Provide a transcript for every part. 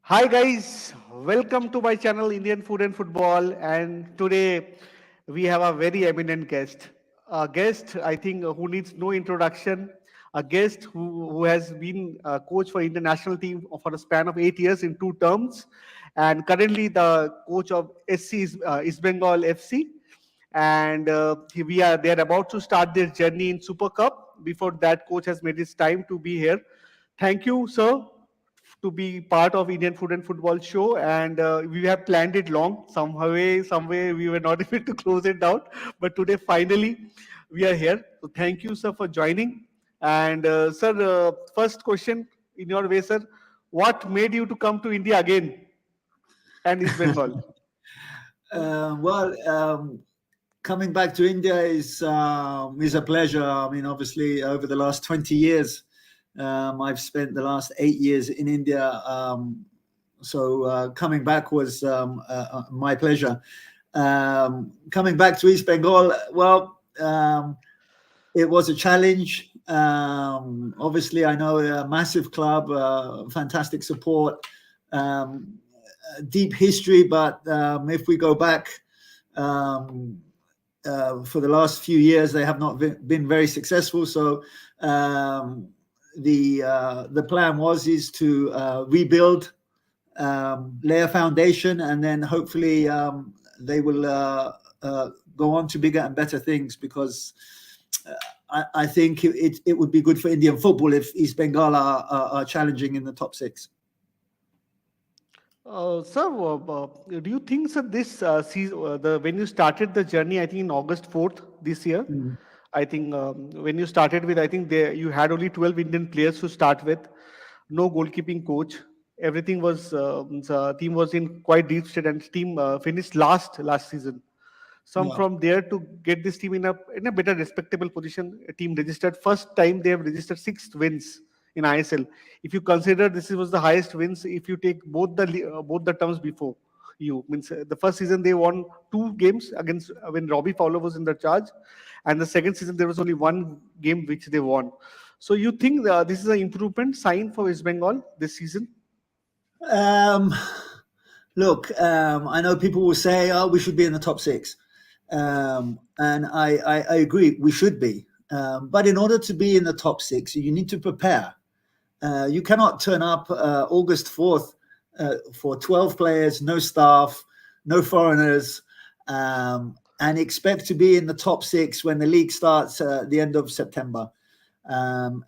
Hi guys, welcome to my channel Indian Food and Football. And today we have a very eminent guest. A guest, I think, who needs no introduction. A guest who has been a coach for international team for a span of 8 years in two terms, and currently the coach of Eastbengal FC. And they are about to start their journey in Super Cup. Before that, coach has made his time to be here. Thank you, sir, to be part of Indian Food and Football show, and we have planned it long. Some way, we were not able to close it down, but today finally we are here. So thank you, sir, for joining. And sir, first question in your way, sir, what made you to come to India again and East Bengal? Well, coming back to India is a pleasure. I mean, obviously, over the last 20 years, I've spent the last 8 years in India. So coming back was my pleasure. Coming back to East Bengal, it was a challenge. Obviously, I know a massive club, fantastic support, deep history. But if we go back for the last few years, they have not been very successful. So the plan is to rebuild, lay a foundation, and then hopefully they will go on to bigger and better things, because I think it would be good for Indian football if East Bengal are challenging in the top six. Sir, do you think, sir, this season, when you started the journey, I think in August 4th this year, I think when you started with, I think you had only 12 Indian players to start with, no goalkeeping coach. Everything was team was in quite deep state, and team finished last season. Some Yeah. from there to get this team in a better respectable position. A team registered first time they have registered 6 wins in ISL. If you consider this was the highest wins, if you take both the terms before you means the first season they won 2 games against when Robbie Fowler was in the charge, and the second season there was only 1 game which they won. So you think this is an improvement sign for West Bengal this season? Um, Look, I know people will say, "Oh, we should be in the top six," and I agree, we should be. But in order to be in the top six, you need to prepare. You cannot turn up August 4th for 12 players, no staff, no foreigners, and expect to be in the top six when the league starts at the end of September. And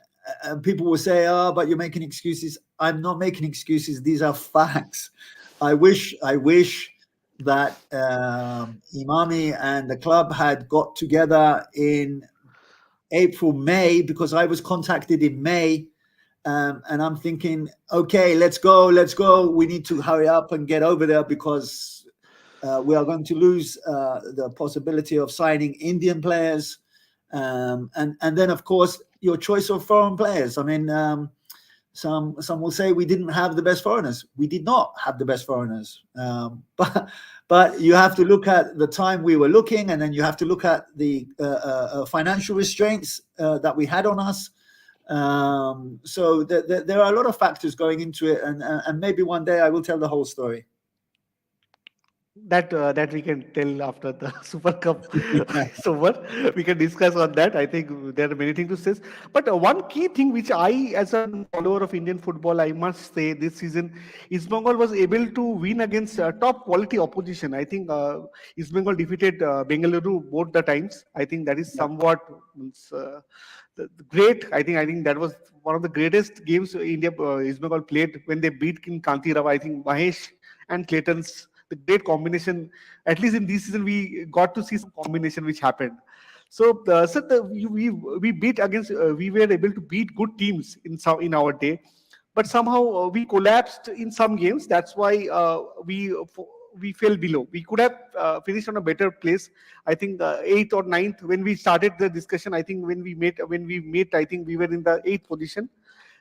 people will say, "Oh, but you're making excuses." I'm not making excuses. These are facts. I wish that Imami and the club had got together in April, May, because I was contacted in May, and I'm thinking, okay, let's go. We need to hurry up and get over there, because we are going to lose the possibility of signing Indian players, and then of course your choice of foreign players. I mean, some will say we didn't have the best foreigners. We did not have the best foreigners, but you have to look at the time we were looking, and then you have to look at the financial restraints that we had on us. So there are a lot of factors going into it, and maybe one day I will tell the whole story. That we can tell after the Super Cup is over. We can discuss on that. I think there are many things to say. But one key thing which I, as a follower of Indian football, I must say this season, East Bengal was able to win against top quality opposition. I think East Bengal defeated Bengaluru both the times. I think that is Yeah. somewhat great. I think that was one of the greatest games India East Bengal played when they beat King Kanti Rao. I think Mahesh and Clayton's the great combination. At least in this season, we got to see some combination which happened. So, sir, we beat against. We were able to beat good teams in our day, but somehow we collapsed in some games. That's why we fell below. We could have finished on a better place. I think eighth or ninth when we started the discussion. I think when we met, I think we were in the eighth position.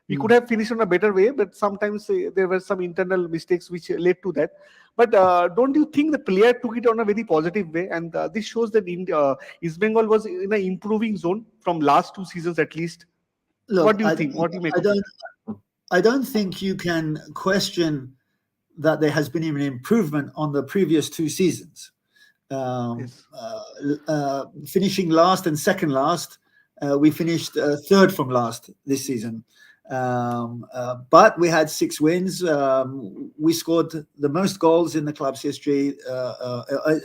We could have finished on a better way, but sometimes there were some internal mistakes which led to that. But don't you think the player took it on a very positive way? And this shows that East Bengal was in an improving zone from last 2 seasons at least. What Look, do you think? What do you make I of it? don't I don't think you can question that there has been an improvement on the previous 2 seasons. Um, Yes. uh, Finishing last and second last, we finished third from last this season. But we had 6 wins. We scored the most goals in the club's history,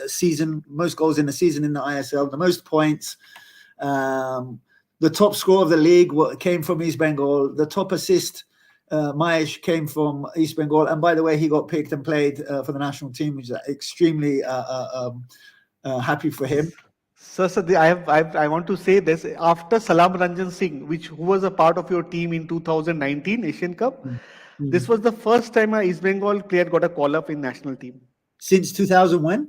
season, most goals in a season in the ISL, the most points. The top score of the league came from East Bengal. The top assist, Mahesh, came from East Bengal. And by the way, he got picked and played for the national team, which is extremely happy for him. So I want to say this. After Salam Ranjan Singh, who was a part of your team in 2019 Asian Cup, this Mm. was the first time a East Bengal player got a call up in national team. Since 2000 when?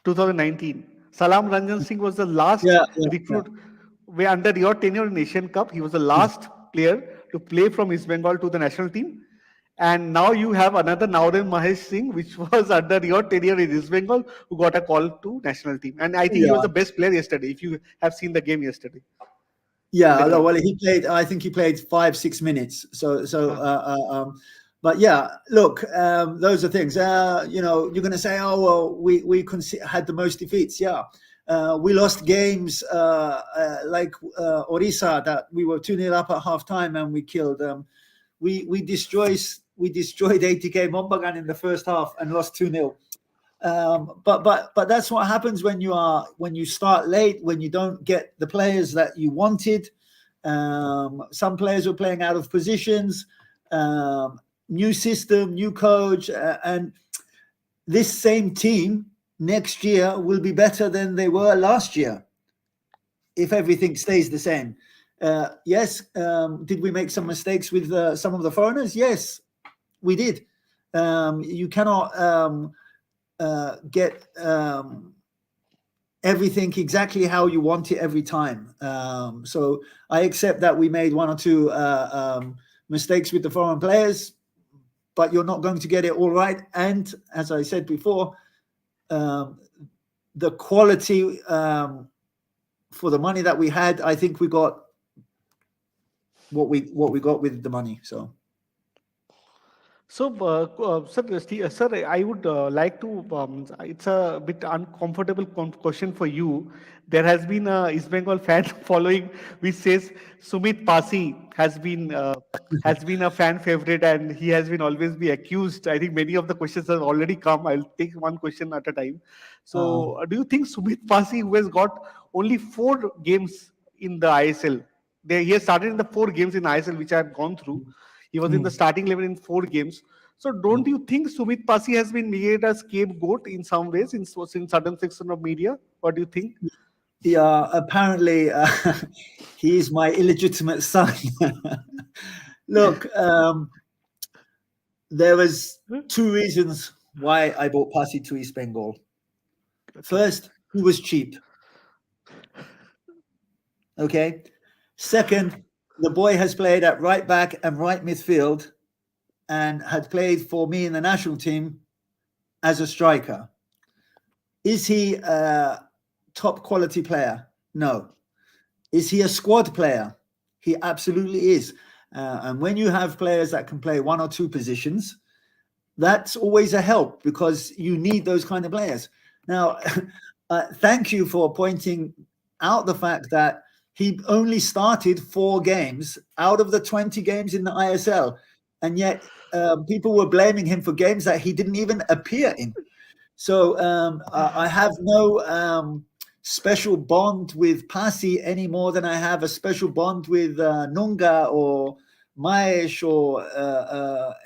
2019. Salam Ranjan Singh was the last Yeah, yeah, yeah. recruit where under your tenure in Asian Cup, he was the Mm. last player to play from East Bengal to the national team. And now you have another Nauren Mahesh Singh, which was under your tenure in East Bengal, who got a call to national team. And I think he was Yeah. the best player yesterday, if you have seen the game yesterday in the Yeah, cup. well, he played. I think he played 5-6 minutes. Huh. But yeah, look, those are things. You're going to say, oh well, we had the most defeats. Yeah, we lost games like Orissa that we were 2-0 up at half time and we killed. We destroyed ATK Mombagan in the first half and lost 2-0. But that's what happens when you start late, when you don't get the players that you wanted. Some players were playing out of positions. New system, new coach, and this same team next year will be better than they were last year if everything stays the same. Yes, did we make some mistakes with some of the foreigners? Yes, we did. You cannot get everything exactly how you want it every time. So I accept that we made one or two mistakes with the foreign players, but you're not going to get it all right. And as I said before, the quality for the money that we had, I think we got what we got with the money. So. So, sir, I would like to. It's a bit uncomfortable question for you. There has been a East Bengal fan following, which says Sumit Pasi has been a fan favorite, and he has been always be accused. I think many of the questions have already come. I'll take one question at a time. So, do you think Sumit Pasi, who has got only 4 games in the ISL, he has started in the 4 games in ISL, which I have gone through. He was in the Mm. starting 11 in 4 games. So don't you think Sumit Pasi has been made a scapegoat in some ways in certain section of media? What do you think? Yeah, apparently he is my illegitimate son. Look, there was 2 reasons why I bought Pasi to East Bengal. Okay. First, he was cheap. Okay. Second, the boy has played at right back and right midfield and had played for me in the national team as a striker. Is he a top quality player? No. Is he a squad player? He absolutely is. And when you have players that can play one or two positions, that's always a help because you need those kind of players. Now, thank you for pointing out the fact that he only started 4 games out of the 20 games in the ISL. And yet people were blaming him for games that he didn't even appear in. So I have no special bond with Pasi any more than I have a special bond with Nunga or Maesh or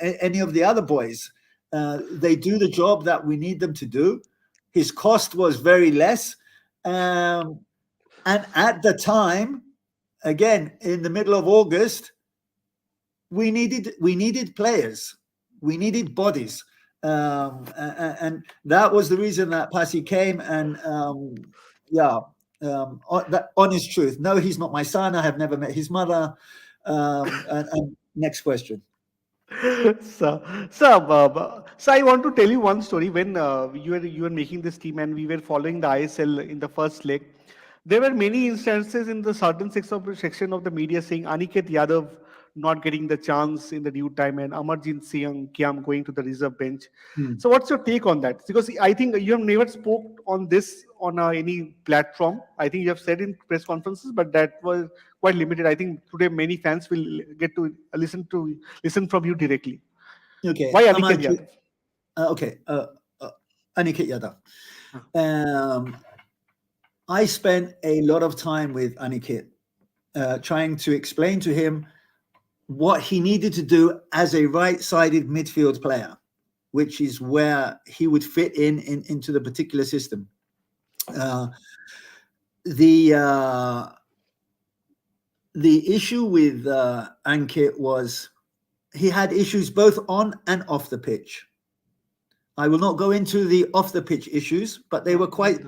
any of the other boys. They do the job that we need them to do. His cost was very less. And at the time, again, in the middle of August, we needed players. We needed bodies. And that was the reason that Pasi came. And that honest truth. No, he's not my son. I have never met his mother. And next question. So I want to tell you one story. When you were making this team and we were following the ISL in the first leg, there were many instances in the certain section of the media saying Aniket Yadav not getting the chance in the due time, and Amarjit Singh Kiam going to the reserve bench. Hmm. So what's your take on that? Because I think you have never spoke on this on any platform. I think you have said in press conferences, but that was quite limited. I think today many fans will get to listen from you directly. Okay, Why Aniket Amarjit. Yadav? Okay, Aniket Yadav. Huh. I spent a lot of time with Aniket, trying to explain to him what he needed to do as a right-sided midfield player, which is where he would fit into the particular system. Uh, the issue with Ankit was he had issues both on and off the pitch. I will not go into the off the pitch issues, but they were quite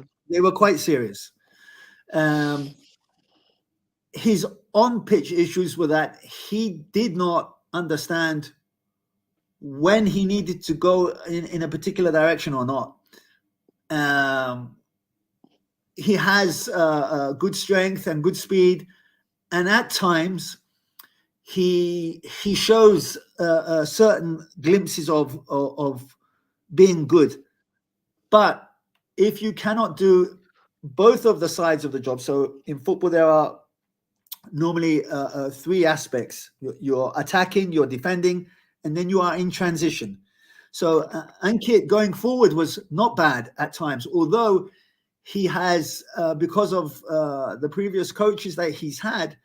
serious. His on pitch issues were that he did not understand when he needed to go in a particular direction or not. He has good strength and good speed, and at times he shows certain glimpses of being good. But if you cannot do both of the sides of the job, so in football there are normally three aspects: you're attacking, you're defending, and then you are in transition. So Ankit going forward was not bad at times, although he has, because of the previous coaches that he's had,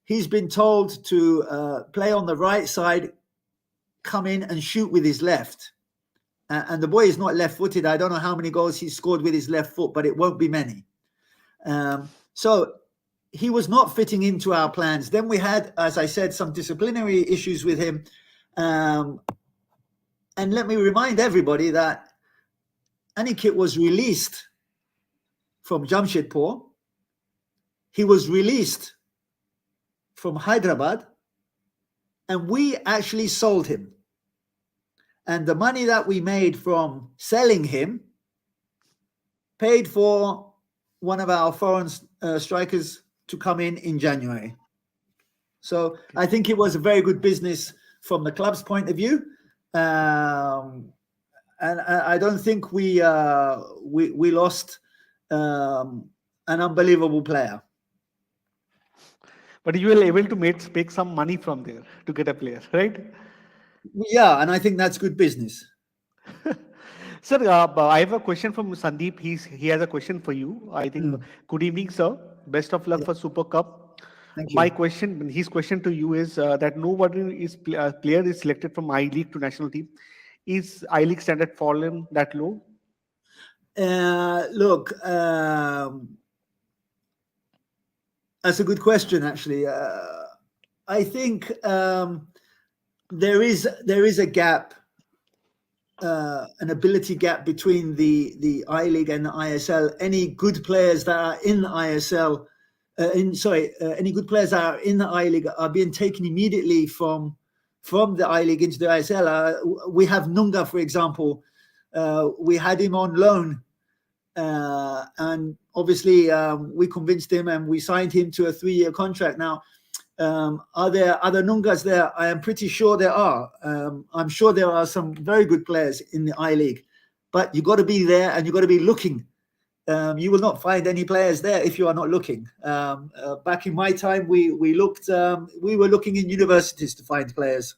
he's been told to play on the right side, come in and shoot with his left. And the boy is not left-footed. I don't know how many goals he scored with his left foot, but it won't be many. So he was not fitting into our plans. Then we had, as I said, some disciplinary issues with him. And let me remind everybody that Aniket was released from Jamshedpur. He was released from Hyderabad, and we actually sold him. And the money that we made from selling him paid for one of our foreign strikers to come in January. So I think it was a very good business from the club's point of view. And I don't think we lost an unbelievable player. But you were able to make some money from there to get a player, right? Yeah, and I think that's good business. Sir, I have a question from Sandeep. He has a question for you. I think. Good evening, sir. Best of luck for Super Cup. Thank you. My question, his question to you is that nobody is player is selected from I League to national team. Is I League standard fallen that low? Look, that's a good question, actually. I think there is a gap, an ability gap between the I League and the ISL. Any good players that are in the ISL, any good players that are in the I League are being taken immediately from the I League into the ISL. We have Nunga, for example. We had him on loan, and obviously we convinced him and we signed him to a 3-year contract. Now, are there other Nungas there? I am pretty sure there are. I'm sure there are some very good players in the I League, but you got to be there and you got to be looking. You will not find any players there if you are not looking. Back in my time, we looked. We were looking in universities to find players,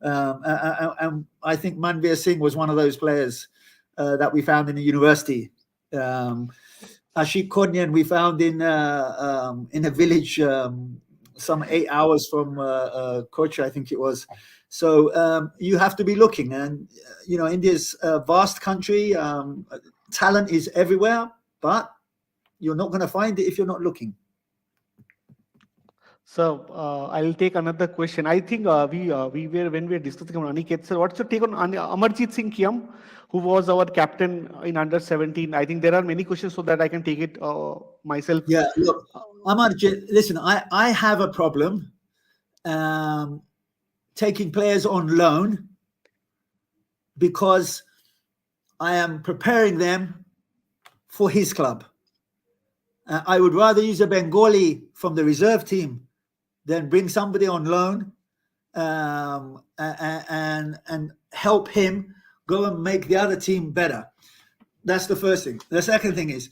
and I think Manveer Singh was one of those players that we found in the university. Ashik Konyan we found in a village. Some 8 hours from Kochi, I think it was. So you have to be looking, and India's a vast country. Talent is everywhere, but you're not going to find it if you're not looking. So I'll take another question. I think we were when we were discussing on Aniket, sir. What's your take on Amarjit Singh Kiam, who was our captain in under 17? I think there are many questions, so that I can take it myself. Yeah, look, Amarjit, listen, I have a problem taking players on loan because I am preparing them for his club. I would rather use a Bengali from the reserve team than bring somebody on loan and help him go and make the other team better. That's the first thing. The second thing is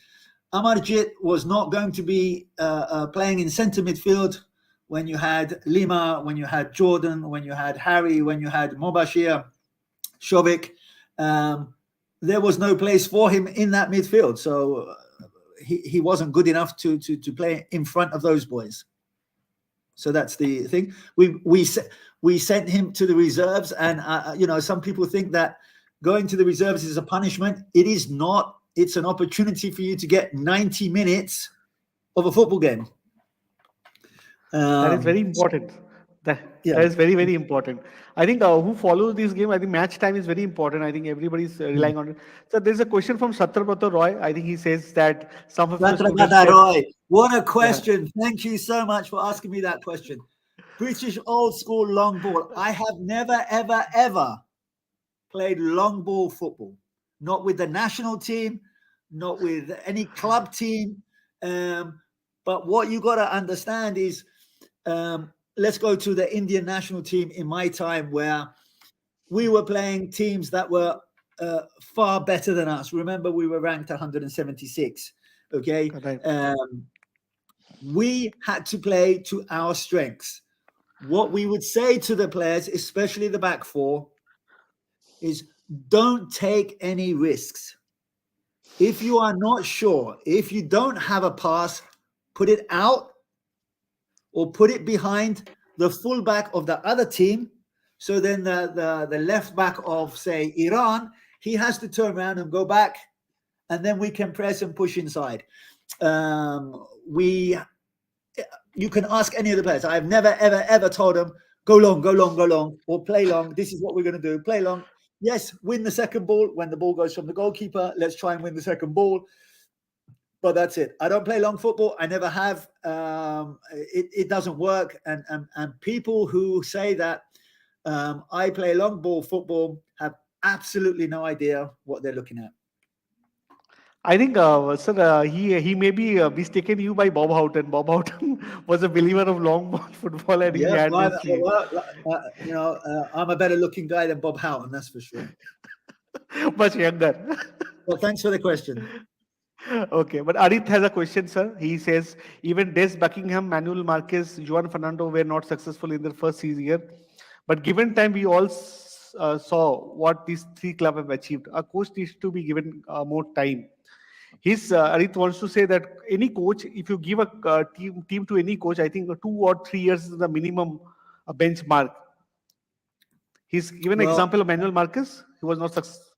Amarjit was not going to be playing in centre midfield when you had Lima, when you had Jordan, when you had Harry, when you had Mobashir, Shovik. There was no place for him in that midfield. So he wasn't good enough to play in front of those boys. So that's the thing. We sent him to the reserves, and some people think that going to the reserves is a punishment. It is not. It's an opportunity for you to get 90 minutes of a football game. That is very important. That Yeah. is very, very important. I think who follows this game, I think match time is very important. I think everybody's relying on it. So there's a question from Satrabrata Roy. I think he says that some of your students Satrabata said, Roy, what a yeah, question. Thank you so much for asking me that question. British old school long ball. I have never, ever, ever played long ball football. Not with the national team, not with any club team. But what you got to understand is, let's go to the Indian national team in my time, where we were playing teams that were far better than us. Remember, we were ranked 176. Okay. right. We had to play to our strengths. What we would say to the players, especially the back four, is don't take any risks. If you are not sure, if you don't have a pass, put it out or put it behind the fullback of the other team. So then the left back of, say, Iran, he has to turn around and go back, and then we can press and push inside. You can ask any of the players. I've never, ever, ever told them, go long, go long, go long, or play long. This is what we're going to do. Play long. Yes, win the second ball. When the ball goes from the goalkeeper, let's try and win the second ball. But that's it. I don't play long football. I never have. It doesn't work. And people who say that I play long ball football have absolutely no idea what they're looking at. I think, sir, he may be mistaken you by Bob Houghton. Bob Houghton was a believer of long ball football, and he Yeah, had this team. I'm a better looking guy than Bob Houghton, that's for sure. Much younger. Well, thanks for the question. Okay, but Adit has a question, sir. He says even Des Buckingham, Manuel Marquez, Juan Fernando were not successful in their first year, but given time, we all saw what these three clubs have achieved. A coach needs to be given more time. His Adit wants to say that any coach, if you give a team to any coach, I think 2 or 3 years is the minimum benchmark. He's given an Well, example of Manuel Marquez. He was not successful,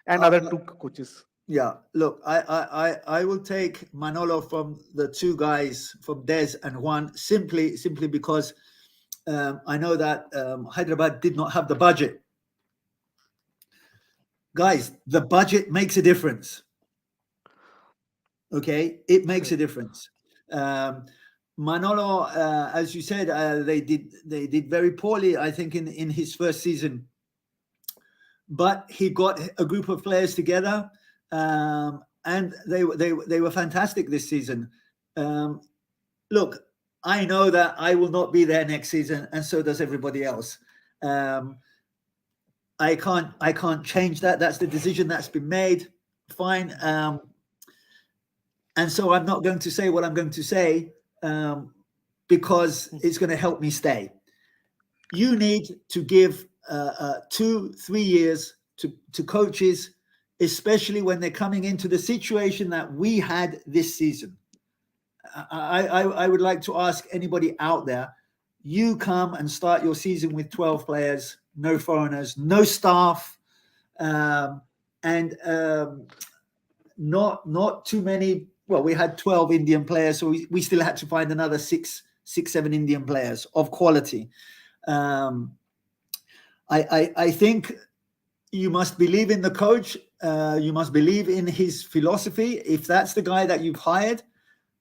and other uh, two coaches. yeah, look, I will take Manolo from the two guys, from Des and Juan, simply because I know that Hyderabad did not have the budget. Guys, the budget makes a difference. Okay, it makes a difference. Manolo, as you said, they did very poorly, I think, in his first season. But he got a group of players together, and they were fantastic this season. Look, I know that I will not be there next season, and so does everybody else. I can't change that. That's the decision that's been made. Fine. And so I'm not going to say what I'm going to say because it's going to help me stay. You need to give 2-3 years to coaches, especially when they're coming into the situation that we had this season. I would like to ask anybody out there, you come and start your season with 12 players, no foreigners, no staff, and not too many. Well, we had 12 Indian players, so we still had to find another 7 Indian players of quality. I think you must believe in the coach. You must believe in his philosophy. If that's the guy that you've hired,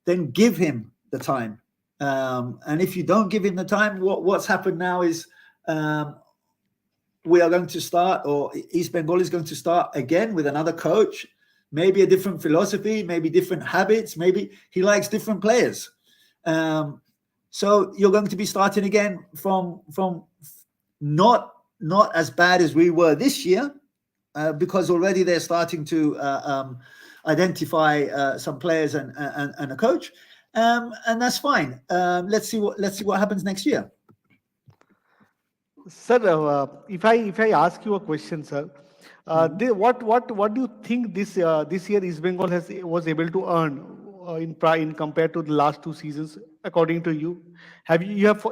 then give him the time. And if you don't give him the time, what's happened now is we are going to start, or Eastbengal is going to start again with another coach, maybe a different philosophy, maybe different habits, maybe he likes different players. So you're going to be starting again from not as bad as we were this year, because already they're starting to identify some players and a coach, and that's fine. Let's see what happens next year. Sir, if I ask you a question, sir, what do you think this year East Bengal was able to earn in compared to the last two seasons, according to you? Have you have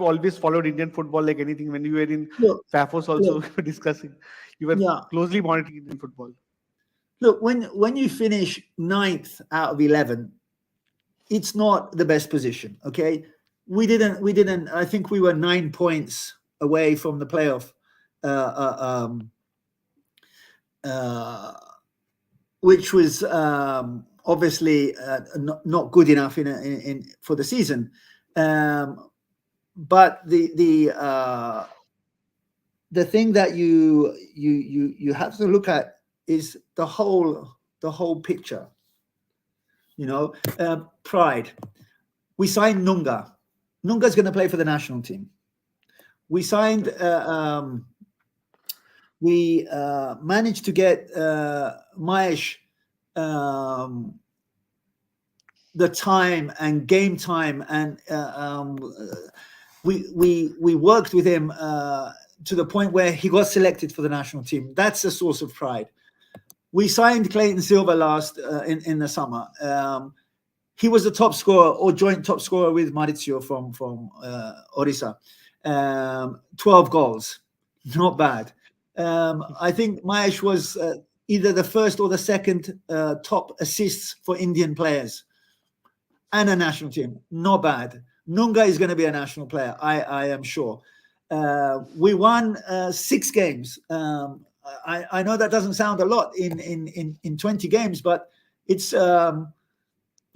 always followed Indian football like anything when you were in Look, PAFOS also look, discussing, you were yeah. closely monitoring Indian football. Look, when you finish 9th out of 11, it's not the best position. Okay, we didn't. I think we were 9 points away from the playoff, which was obviously not good enough in for the season. But the thing that you have to look at is the whole picture. Pride. We signed Nunga. Nunga's going to play for the national team. We signed. We managed to get Mahesh the time and game time, and we worked with him to the point where he got selected for the national team. That's a source of pride. We signed Clayton Silva last in the summer. He was the top scorer or joint top scorer with Maurizio from Orissa. 12 goals, not bad. I think Mahesh was either the first or the second top assists for Indian players and a national team. Not bad. Nunga is going to be a national player, I am sure. We won 6 games. I know that doesn't sound a lot in 20 games, but it's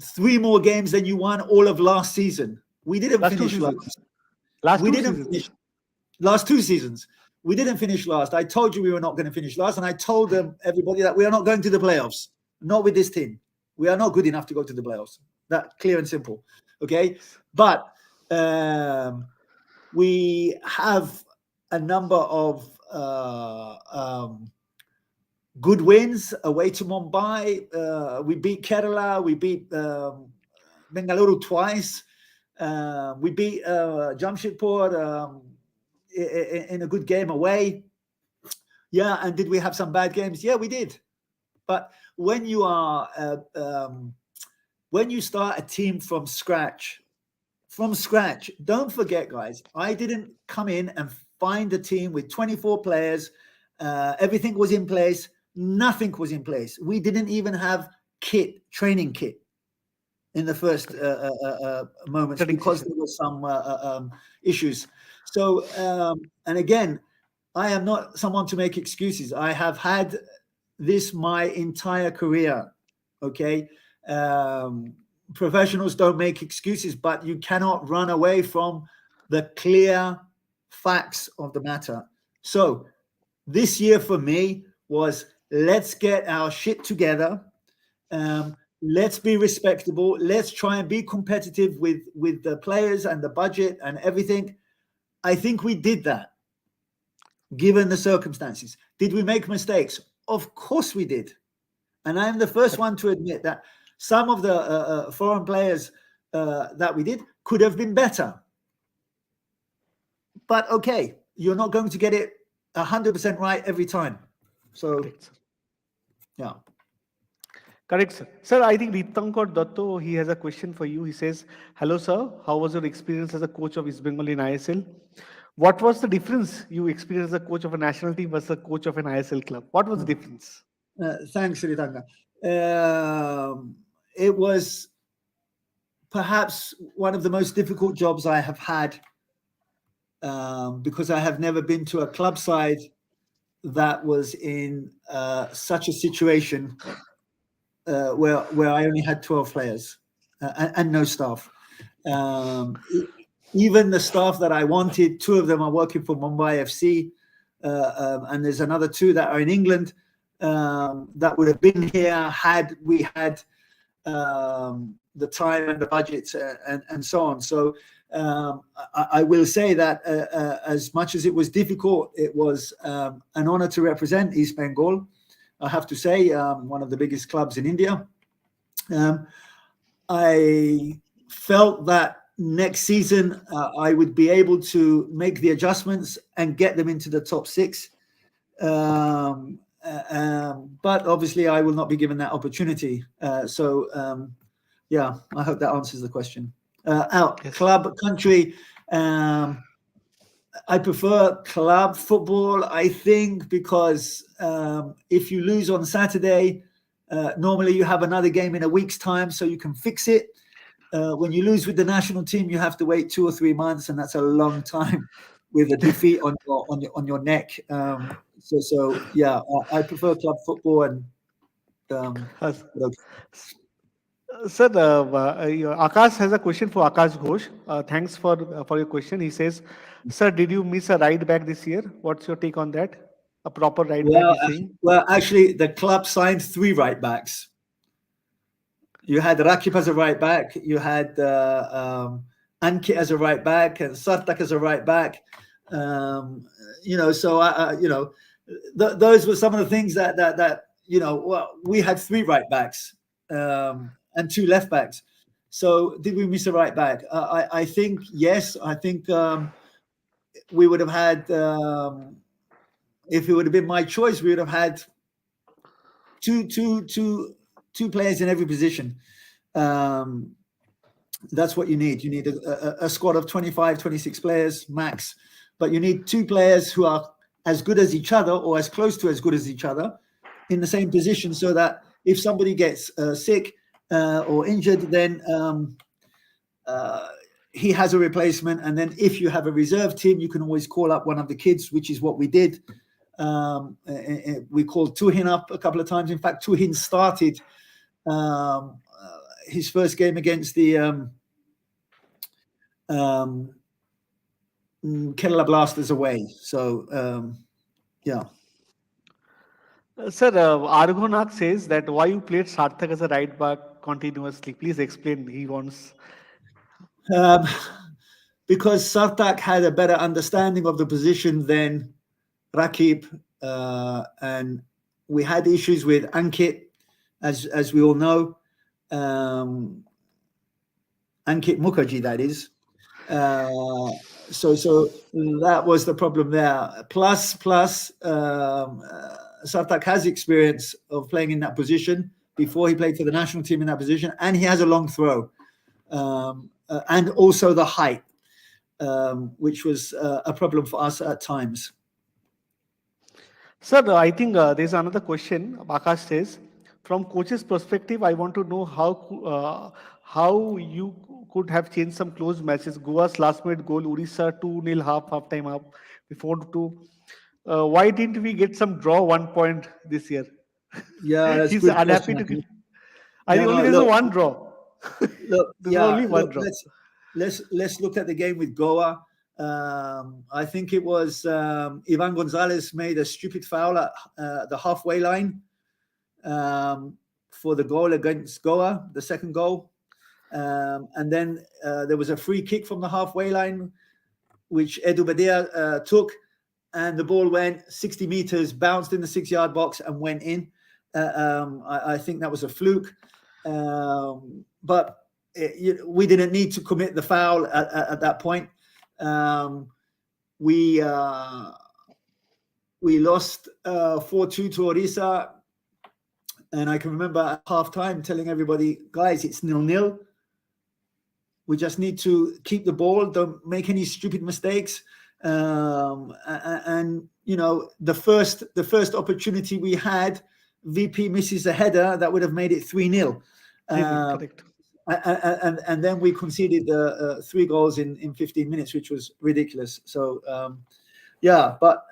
3 more games than you won all of last season. We didn't finish last. Last 2 seasons. We didn't finish last. I told you we were not going to finish last, and I told everybody that we are not going to the playoffs. Not with this team. We are not good enough to go to the playoffs. That clear and simple. Okay, but we have a number of good wins away to Mumbai. We beat Kerala. We beat Bengaluru twice. We beat Jamshedpur in a good game away. Yeah, and did we have some bad games? Yeah, we did. But when you are when you start a team from scratch, don't forget, guys, I didn't come in and find a team with 24 players. Everything was in place. Nothing was in place. We didn't even have training kit in the first moments because there were some issues. So, and again, I am not someone to make excuses. I have had this my entire career. Okay. Professionals don't make excuses, but you cannot run away from the clear facts of the matter. So this year for me was, let's get our shit together. Let's be respectable. Let's try and be competitive with the players and the budget and everything. I think we did that, given the circumstances. Did we make mistakes? Of course we did. And I'm the first one to admit that some of the foreign players that we did could have been better. But okay, you're not going to get it 100% right every time. So, yeah. Correct, sir. Sir, I think Ritankar Datto, he has a question for you. He says, hello, sir. How was your experience as a coach of Eastbengal in ISL? What was the difference you experienced as a coach of a national team versus a coach of an ISL club? What was the difference? Thanks, Ritankar. It was perhaps one of the most difficult jobs I have had, because I have never been to a club side that was in such a situation where I only had 12 players and no staff. Even the staff that I wanted, 2 of them are working for Mumbai FC, and there's another 2 that are in England that would have been here had we had the time and the budgets and so on. So I will say that as much as it was difficult, it was an honor to represent East Bengal. I have to say, one of the biggest clubs in India. Um, I felt that next season I would be able to make the adjustments and get them into the top six. But obviously, I will not be given that opportunity. Yeah, I hope that answers the question. Out Yes. club country. I prefer club football, I think, because if you lose on Saturday, normally you have another game in a week's time, so you can fix it. When you lose with the national team, you have to wait 2 or 3 months, and that's a long time with a defeat on your neck. So yeah, I prefer club football, and Yes. you Sir, Akash has a question for Akash Ghosh. Thanks for your question. He says, "Sir, did you miss a ride back this year? What's your take on that? A proper ride back?" well, He's saying. actually, the club signed 3 right backs. You had Rakip as a right back. You had Ankit as a right back, and Sartak as a right back. So those were some of the things that well, we had 3 right backs and 2 left backs. So did we miss a right back? I think yes. I think we would have had, if it would have been my choice, we would have had two players in every position. That's what you need. You need a squad of 25, 26 players max, but you need 2 players who are as good as each other or as close to as good as each other in the same position, so that if somebody gets sick or injured, then he has a replacement. And then if you have a reserve team, you can always call up one of the kids, which is what we did. We called Tuhin up a couple of times. In fact, Tuhin started his first game against the Kerala Blasters away. So yeah. Sir, Argonak says that why you played Sarthak as a right back continuously. Please explain. He wants. Um, because Sartak had a better understanding of the position than Rakib, and we had issues with Ankit, as we all know. Ankit Mukherjee, that is. So that was the problem there. Plus, Sartak has experience of playing in that position before he played for the national team in that position, and he has a long throw, and also the height, which was a problem for us at times. Sir, I think there's another question. Akash says, from coach's perspective, I want to know how you could have changed some close matches. Goa's last minute goal, Orissa 2-0 half time up before 2. Why didn't we get some draw 1 point this year? Yeah, that's a He's good unhappy question. to get. I think No, only no, there's a look, one draw. There's yeah, only one look. draw. Let's look at the game with Goa. I think it was Ivan Gonzalez made a stupid foul at the halfway line for the goal against Goa, the second goal. And then there was a free kick from the halfway line, which Edu Badia took, and the ball went 60 meters, bounced in the 6-yard box, and went in. I think that was a fluke. But we didn't need to commit the foul at that point. We lost 4-2 to Orissa, and I can remember at half time telling everybody, guys, it's 0-0. We just need to keep the ball, don't make any stupid mistakes. And the first opportunity we had, VP misses a header that would have made it 3-0. Correct. And then we conceded 3 goals in 15 minutes, which was ridiculous. So but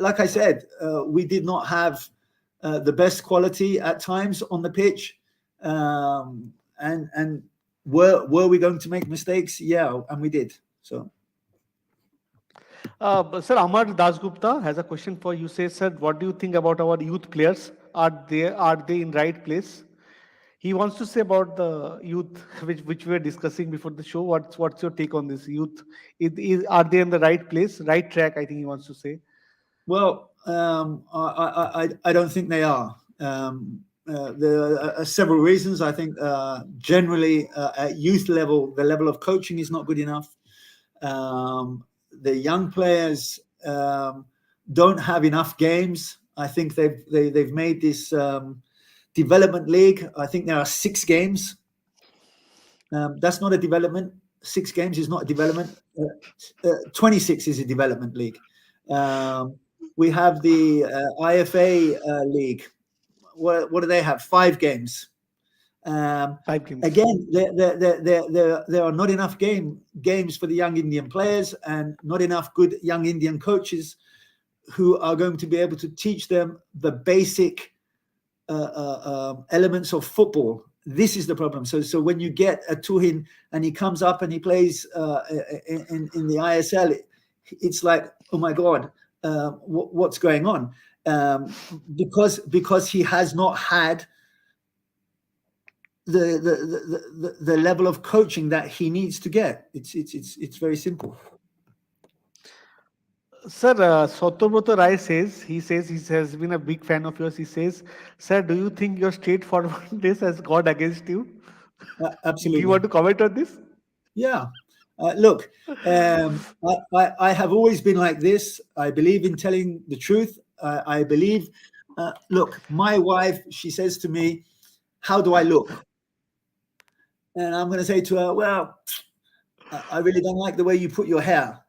like I said, we did not have the best quality at times on the pitch, and were we going to make mistakes? Yeah, and we did. So. Sir, Amar Dasgupta has a question for you. Says, sir, what do you think about our youth players? Are they in right place? He wants to say about the youth, which we were discussing before the show. What's your take on this youth? Are they in the right place, right track? I think he wants to say. Well, I don't think they are. There are several reasons. I think generally at youth level, the level of coaching is not good enough. The young players don't have enough games. I think they've made this development league. I think there are 6 games. That's not a development. 6 games is not a development. 26 is a development league. We have the IFA league. What do they have? 5 games. 5 games. Again, there are not enough games for the young Indian players, and not enough good young Indian coaches who are going to be able to teach them the basic elements of football. This is the problem. So when you get a Tuhin and he comes up and he plays in the ISL, it's like, oh my God, what's going on? Because he has not had the level of coaching that he needs to get. It's very simple. Sir, Sotobrata Rai says he has been a big fan of yours. He says, "Sir, do you think your straightforwardness has gone against you?" Do Absolutely. you want to comment on this? Yeah. Look, I have always been like this. I believe in telling the truth. I believe, look, my wife, she says to me, how do I look? And I'm going to say to her, well, I really don't like the way you put your hair,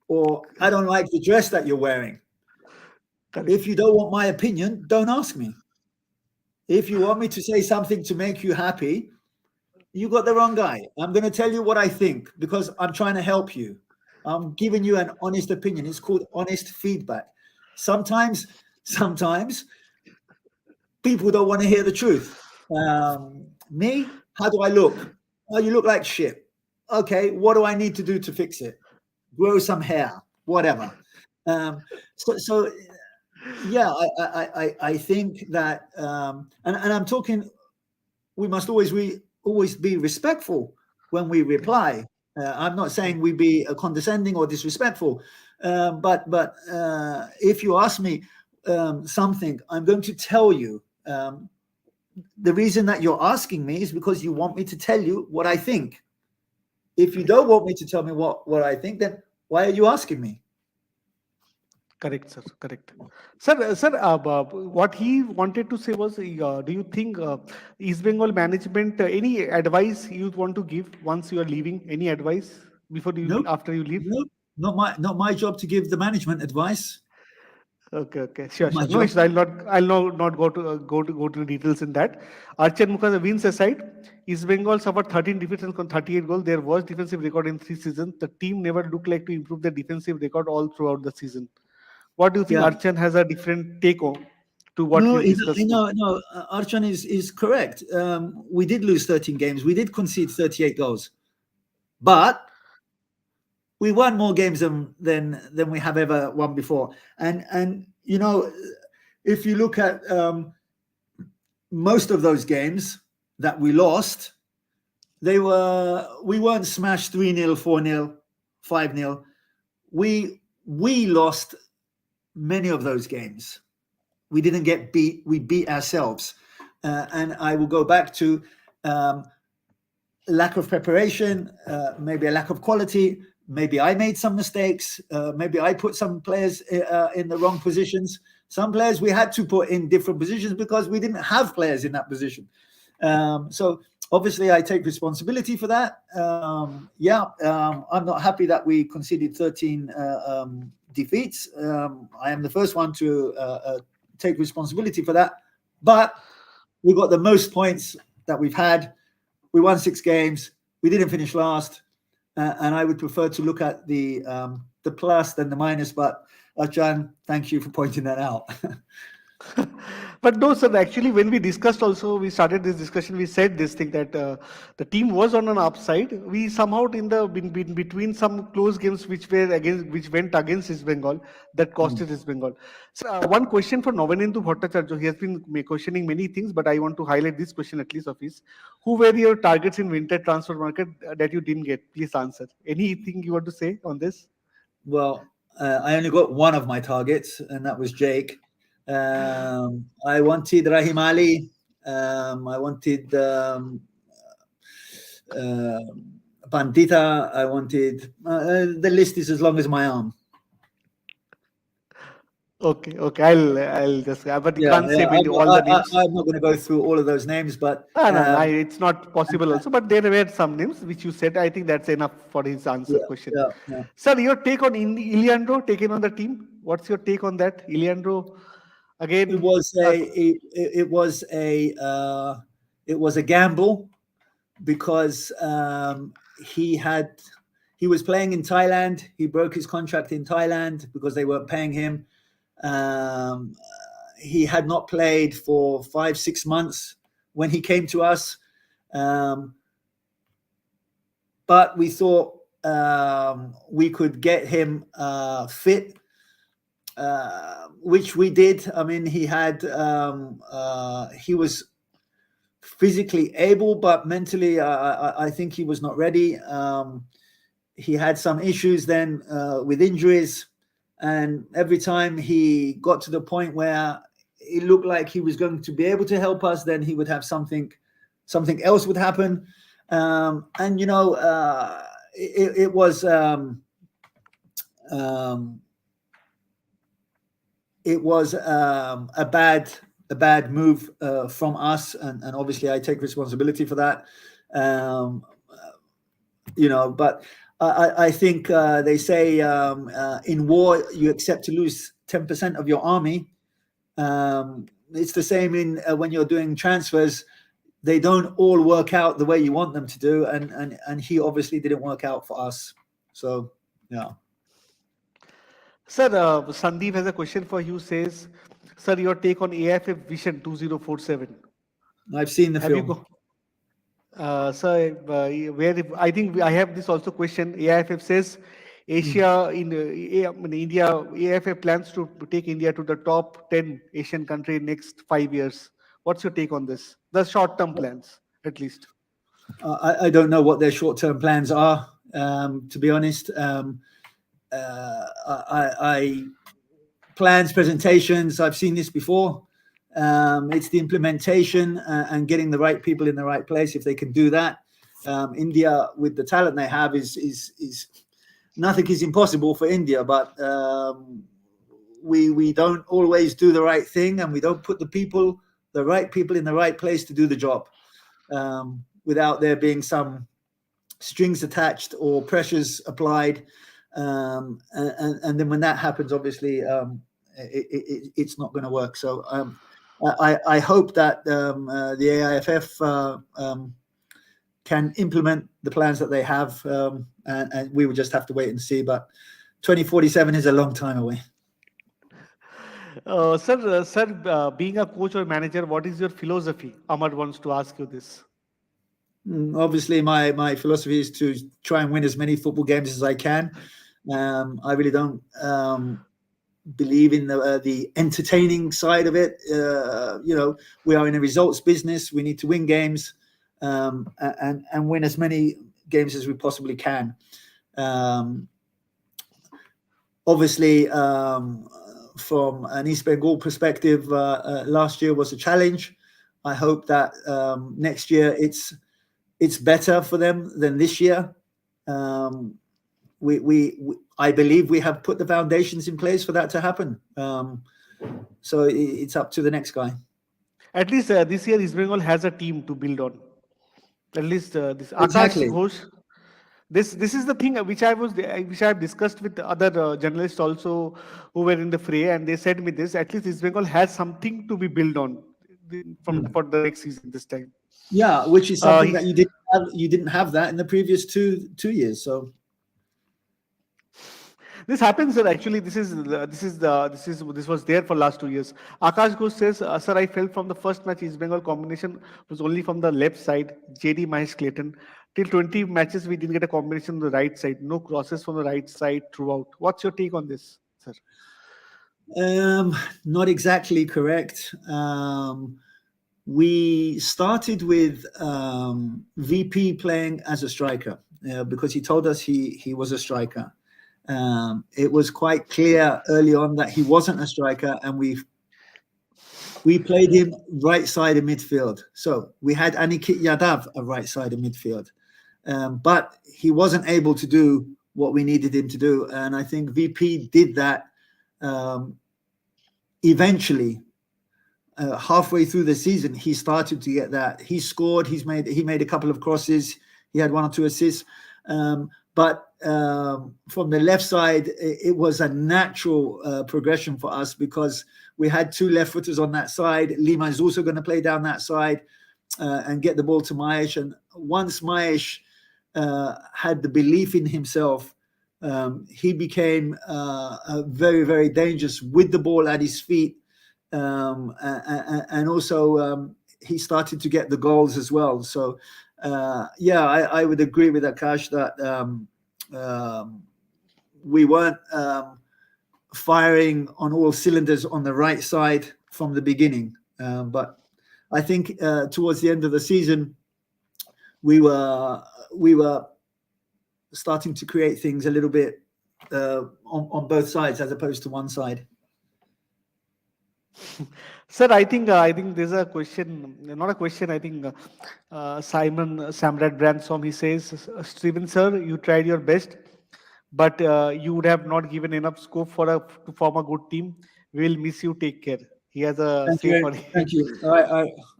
or I don't like the dress that you're wearing. Correct. If you don't want my opinion, don't ask me. If you want me to say something to make you happy, you got the wrong guy. I'm going to tell you what I think because I'm trying to help you. I'm giving you an honest opinion. It's called honest feedback. Sometimes people don't want to hear the truth. Me, how do I look? Oh, you look like shit. Okay, what do I need to do to fix it? Grow some hair, whatever. So yeah, I think that, and I'm talking. We must always be respectful when we reply. I'm not saying we be condescending or disrespectful, but if you ask me something, I'm going to tell you. The reason that you're asking me is because you want me to tell you what I think. If you don't want me to tell me what I think, then why are you asking me? Correct, sir. Correct. Sir, what he wanted to say was, do you think East Bengal management, any advice you want to give once you are leaving? Any advice No, after you leave? no, not my job to give the management advice. Okay. Not Sure, my sure. No job. issues. I'll not go to details in that. Archer Mukherjee wins aside. East Bengal suffered 13 defeats and 38 goals. Their worst defensive record in 3 seasons. The team never looked like to improve their defensive record all throughout the season. What do you think? Yeah. Archan has a different take on to what No, we've discussed now. no. Archan is correct. We did lose 13 games. We did concede 38 goals, but we won more games than we have ever won before. And if you look at most of those games that we lost, we weren't smashed 3-0, 4-0, 5-0. We lost many of those games. We didn't get beat. We beat ourselves. And I will go back to lack of preparation, maybe a lack of quality. Maybe I made some mistakes. Maybe I put some players in the wrong positions. Some players we had to put in different positions because we didn't have players in that position. So obviously I take responsibility for that. I'm not happy that we conceded 13 defeats. I am the first one to take responsibility for that. But we got the most points that we've had. We won 6 games. We didn't finish last. And I would prefer to look at the plus than the minus. But Achan, thank you for pointing that out. But no, sir, actually, when we discussed also, we started this discussion, we said this thing that the team was on an upside. We somehow between some close games which were against, which went against East Bengal, that Mm. costed East Bengal. So, one question for Novanendu Bhattacharya. He has been questioning many things, but I want to highlight this question at least of his. Who were your targets in winter transfer market that you didn't get? Please answer. Anything you want to say on this? Well, I only got one of my targets, and that was Jake. I wanted Rahim Ali. I wanted uh, Pandita. I wanted the list is as long as my arm. Okay, okay. I'll just, but you Yeah, can't say yeah. many all the names. I'm not going to go through all of those names, but No, it's not possible also. But there were some names which you said. I think that's enough for his answer yeah, question. yeah, yeah. Sir, your take on Iliandro taken on the team? What's your take on that? Iliandro It again. was a it was a it was a gamble because he was playing in Thailand. He broke his contract in Thailand because they weren't paying him. Um, he had not played for 5 6 months when he came to us, um, but we thought we could get him fit, which we did. I mean, he was physically able, but mentally, I think he was not ready. He had some issues then with injuries, and every time he got to the point where it looked like he was going to be able to help us, then he would have something else would happen. And it was um, a bad move from us, and obviously I take responsibility for that. Um, but I think they say in war you accept to lose 10% of your army. It's the same in when you're doing transfers. They don't all work out the way you want them to do, and he obviously didn't work out for us. So yeah, Sir, Sandeep has a question for you. Says, sir, your take on AFF Vision 2047. I've seen the Have you film. go? Sir, where I think I have this also question. AIFF says Mm. Asia in India. AIFF plans to take India to the top 10 Asian country in next 5 years. What's your take on this? The short-term plans, at least. I don't know what their short-term plans are. To be honest, I plans, presentations. I've seen this before. It's the implementation and getting the right people in the right place. If they can do that, India, with the talent they have, is nothing is impossible for India. But we don't always do the right thing, and we don't put the right people in the right place to do the job, without there being some strings attached or pressures applied. And then when that happens, obviously, it's not going to work. So I hope that the AIFF can implement the plans that they have, and we will just have to wait and see. But 2047 is a long time away. Sir, being a coach or manager, what is your philosophy? Amar wants to ask you this. Obviously, my philosophy is to try and win as many football games as I can. I really don't believe in the entertaining side of it. We are in a results business. We need to win games, and win as many games as we possibly can. Obviously, from an Eastbengal perspective, last year was a challenge. I hope that next year it's better for them than this year. I believe we have put the foundations in place for that to happen. So it's up to the next guy. At least this year, East Bengal has a team to build on. At least this Akash Exactly. Ghosh. This is the thing which I have discussed with other journalists also who were in the fray, and they said me this. At least East Bengal has something to be built on from Hmm. for the next season this time. Yeah, which is Uh, something he- that you didn't have. You didn't have that in the previous two years. So This happens, sir. Actually, this was there for last 2 years. Akash Ghosh says, "Sir, I felt from the first match East Bengal combination was only from the left side. JD Mahesh Clayton. Till 20 matches, we didn't get a combination on the right side. No crosses from the right side throughout. What's your take on this, sir?" Not exactly correct. We started with VP playing as a striker because he told us he was a striker. It was quite clear early on that he wasn't a striker, and we played him right side of midfield. So we had Anikit Yadav a right side of midfield, but he wasn't able to do what we needed him to do, and I think VP did that eventually. Halfway through the season, he started to get that. He scored. He made a couple of crosses. He had 1 or 2 assists. But from the left side, it was a natural progression for us because we had 2 left footers on that side. Lima is also going to play down that side and get the ball to Mahesh. And once Mahesh had the belief in himself, he became very, very dangerous with the ball at his feet. And also he started to get the goals as well. So yeah, I would agree with Akash that we weren't firing on all cylinders on the right side from the beginning. But I think towards the end of the season, we were starting to create things a little bit on both sides as opposed to one side. Sir, I think there's a question, not a question. I think Simon Samrat Bransom, he says, "Steven sir, you tried your best, but you would have not given enough scope for to form a good team. We will miss you. Take care." He has a Thank say you. for it. Thank you.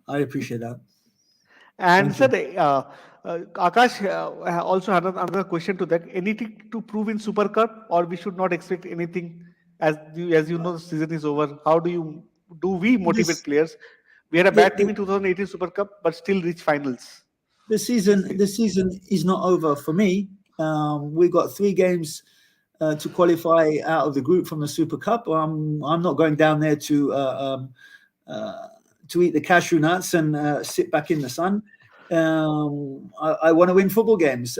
I appreciate that. And Thank sir, you. Akash also had another question to that. Anything to prove in Super Cup, or we should not expect anything as you know the season is over? How do we motivate This players? We had a the, bad team the in 2018 Super Cup, but still reach finals. the Please season say. the season is not over for me. We got 3 games to qualify out of the group from the Super Cup. I'm not going down there uh, to eat the cashew nuts and sit back in the sun. I want to win football games.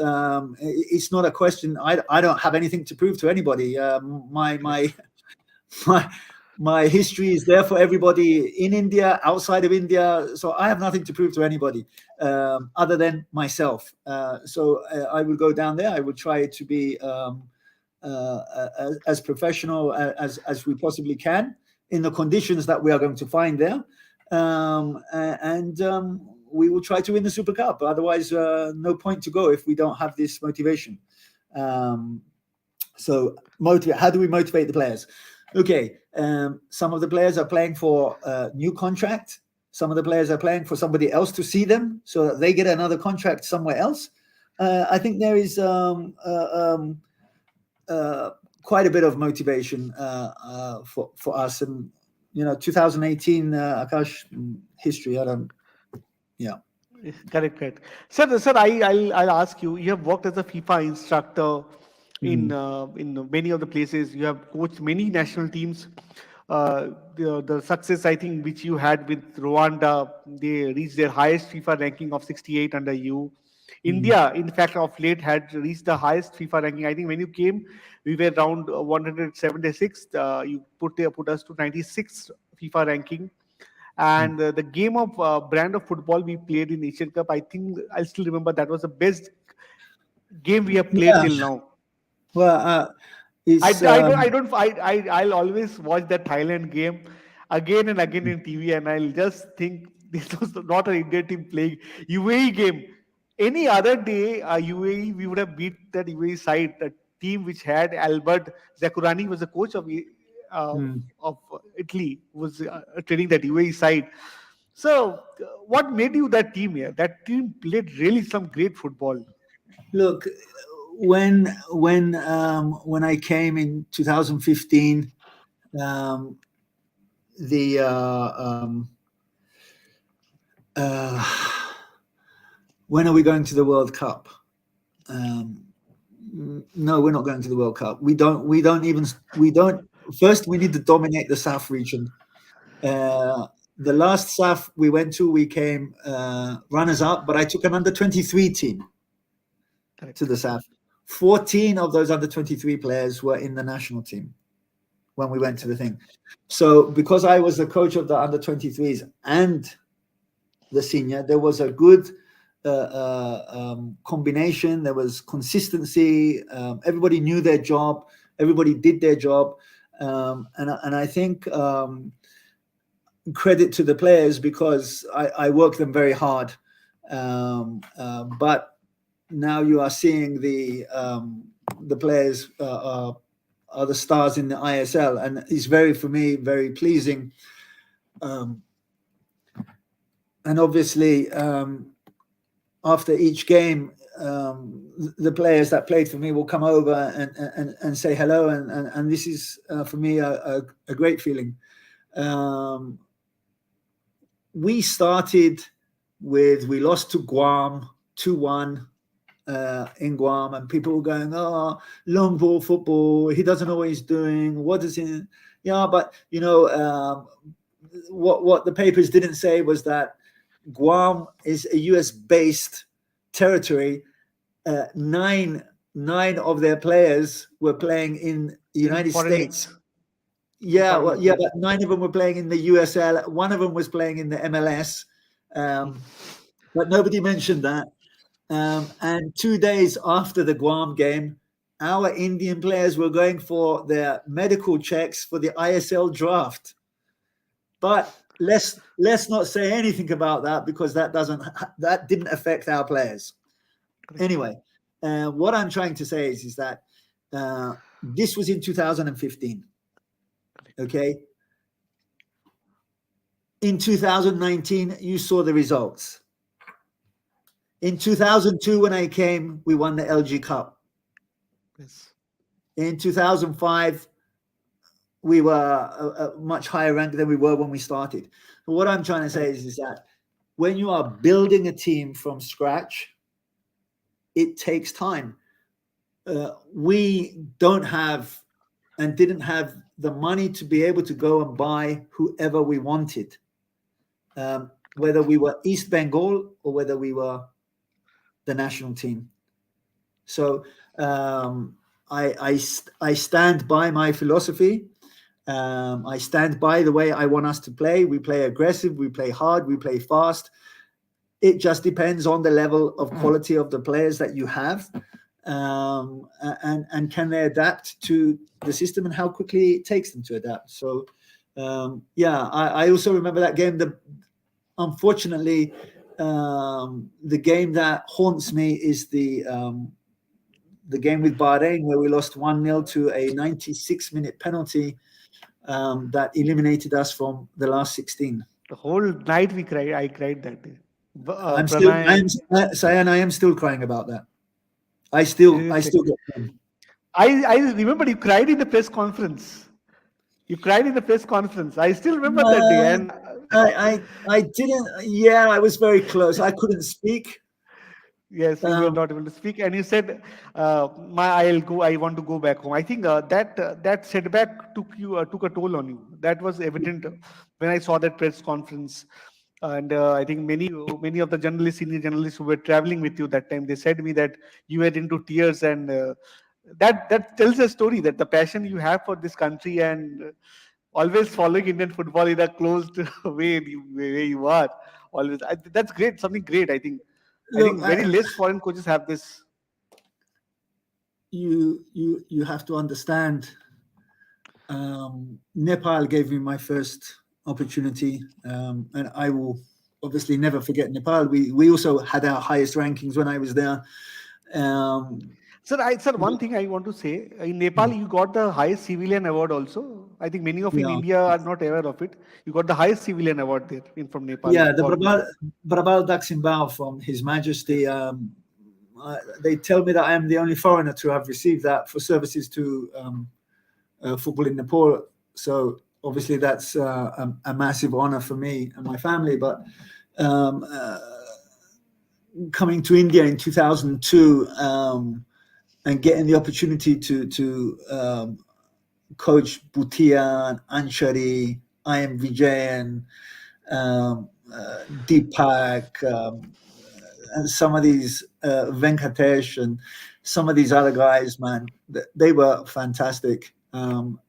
It's not a question. I don't have anything to prove to anybody. Correct. My my history is there for everybody in India, outside of India. So I have nothing to prove to anybody other than myself. I will go down there. I will try to be as professional as we possibly can in the conditions that we are going to find there, and we will try to win the Super Cup. Otherwise, no point to go if we don't have this motivation. Um, so motivate. How do we motivate the players? Okay, some of the players are playing for a new contract. Some of the players are playing for somebody else to see them, so that they get another contract somewhere else. I think there is quite a bit of motivation for us, and 2018 Akash history. I don't. Yeah. Correct, correct. Sir, I'll ask you. You have worked as a FIFA instructor Mhm. in many of the places. You have coached many national teams. The success I think which you had with Rwanda, they reached their highest FIFA ranking of 68 under you. Mhm. India, in fact, of late had reached the highest FIFA ranking. I think when you came, we were around 176. You put us to 96th FIFA ranking. And the game of brand of football we played in Asian Cup, I think I still remember that was the best game we have played Yeah. till now. Well, I, it's I don't, I'll always watch that Thailand game again and again in TV, and I'll just think this was not an Indian team playing UAE game. Any other day, UAE, we would have beat that UAE side, the team which had Albert Zakurani was the coach uh, mm, of Italy, was training that UAE side. So, what made you that team here? That team played really some great football. look, when I came in 2015, um, the uh, when are we going to the World Cup? Um, No, we're not going to the World Cup. We don't. We don't. First, we need to dominate the South region. The last SAF we went to, we came runners up, but I took an under 23 team to Correct. the SAF. 14 of those under 23 players were in the national team when we went to the thing. So because I was the coach of the under 23s and the senior, there was a good combination. There was consistency. Everybody knew their job. Everybody did their job. And I think credit to the players because I worked them very hard. But now you are seeing the players are the stars in the ISL, and it's very, for me, very pleasing. And obviously, after each game, the players that played for me will come over and say hello, and this is for me a great feeling. We started we lost to Guam 2-1 in Guam, and people were going, "Oh, long ball football. He doesn't know what he's doing. What does he?" Yeah, but what the papers didn't say was that Guam is a U.S. based territory. Nine of their players were playing in the In United foreign States. leagues. In Yeah, foreign well, leagues, yeah, yes. but 9 of them were playing in the USL. One of them was playing in the MLS, but nobody mentioned that. And 2 days after the Guam game, our Indian players were going for their medical checks for the ISL draft. But let's not say anything about that because that didn't affect our players. Correct. Anyway, what I'm trying to say is that this was in 2015. Okay. In 2019, you saw the results. In 2002, when I came, we won the LG Cup. Yes. In 2005, we were a much higher rank than we were when we started. But what I'm trying to say is that when you are building a team from scratch, it takes time. We don't have and didn't have the money to be able to go and buy whoever we wanted, whether we were Eastbengal or whether we were the national team. So I stand by my philosophy. I stand by the way I want us to play. We play aggressive, we play hard, we play fast. It just depends on the level of quality of the players that you have, and can they adapt to the system and how quickly it takes them to adapt. So I also remember that game. Unfortunately, the game that haunts me is the game with Bahrain, where we lost 1-0 to a 96-minute penalty that eliminated us from the last 16. The whole night we cried. I cried that day. I Pranay. am Sayan, I am still crying about that. I still get pain. I remember you cried in the press conference. You cried in the press conference. I still remember that day. No, And I didn't. Yeah, I was very close. I couldn't speak. yes, you were not able to speak. And you said, I'll go. I want to go back home." I think that setback took a toll on you. That was evident when I saw that press conference. And I think many of the journalists, senior journalists who were traveling with you that time, they said me that you were into tears, and that tells a story that the passion you have for this country and always following Indian football in a closed way you are always. That's great, something great. I Look, think very less foreign coaches have this. you have to understand. Nepal gave me my first opportunity, and I will obviously never forget Nepal. We also had our highest rankings when I was there. Sir, one thing I want to say, in Nepal, you got the highest civilian award also. I think many of in Yeah, India are not aware of it. You got the highest civilian award there from Nepal yeah. The for Brabal Daximbao from His Majesty. They tell me that I am the only foreigner to have received that for services to football in Nepal. So obviously that's a massive honor for me and my family. But coming to India in 2002, and getting the opportunity to coach Bhutia, Anshari, I am Vijayan, Deepak, and some of these Venkatesh and some of these other guys, man, they were fantastic. And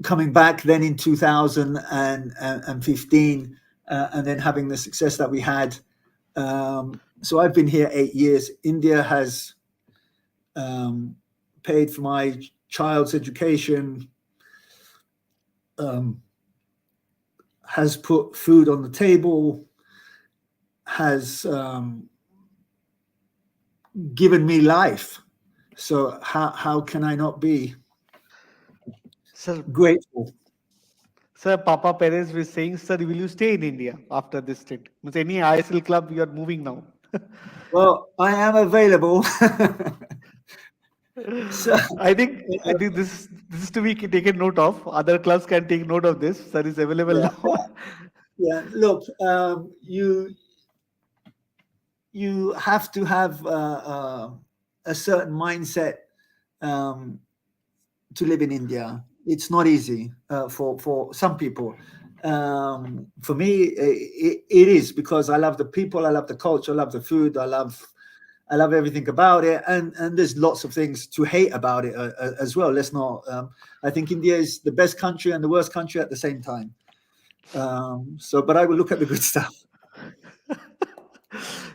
coming back then in 2015, and then having the success that we had. So I've been here 8 years. India has paid for my child's education, has put food on the table, has given me life. So how can I not be Sir, grateful? Sir, Papa Perez was saying, sir, will you stay in India after this stint? Means any ISL club, you are moving now. Well, I am available. So, I think this is to be taken note of. Other clubs can take note of this. Sir is available yeah, now. yeah. Look, you have to have a certain mindset to live in India. It's not easy for some people. For me, it is, because I love the people, I love the culture, I love the food, I love everything about it, and there's lots of things to hate about it as well. Let's not. I think India is the best country and the worst country at the same time. But I will look at the good stuff.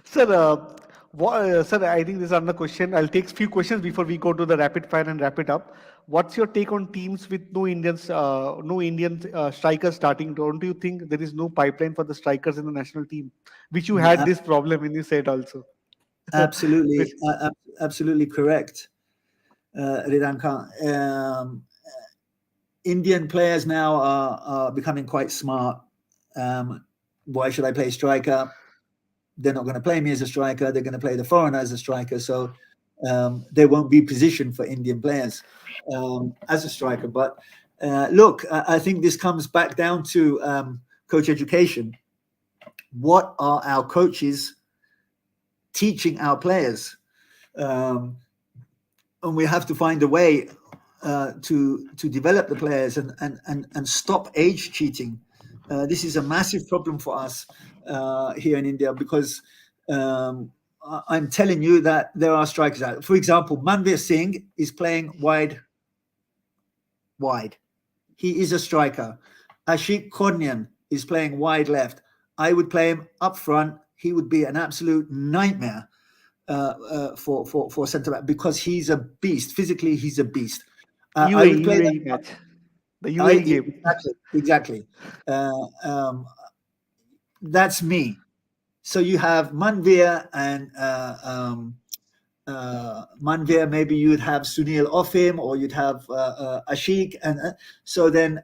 Sir, sir, I think this is another question. I'll take few questions before we go to the rapid fire and wrap it up. What's your take on teams with no Indian strikers starting? Don't you think there is no pipeline for the strikers in the national team, which you had this problem when you said also? Absolutely, Which- absolutely correct, Ridanka. Indian players now are becoming quite smart. Why should I play striker? They're not going to play me as a striker. They're going to play the foreigner as a striker. So there won't be position for Indian players as a striker. But look, I think this comes back down to coach education. What are our coaches teaching our players? And we have to find a way to develop the players and stop age cheating. This is a massive problem for us here in India, because I'm telling you that there are strikers out. For example, Manveer Singh is playing wide. He is a striker. Ashik Kornian is playing wide left. I would play him up front. He would be an absolute nightmare for centre back, because he's a beast. Physically, he's a beast. I would play UAE that. match, the UAE game. Exactly. That's me. So you have Manveer and Manveer. Maybe you'd have Sunil off him, or you'd have Ashik, and so then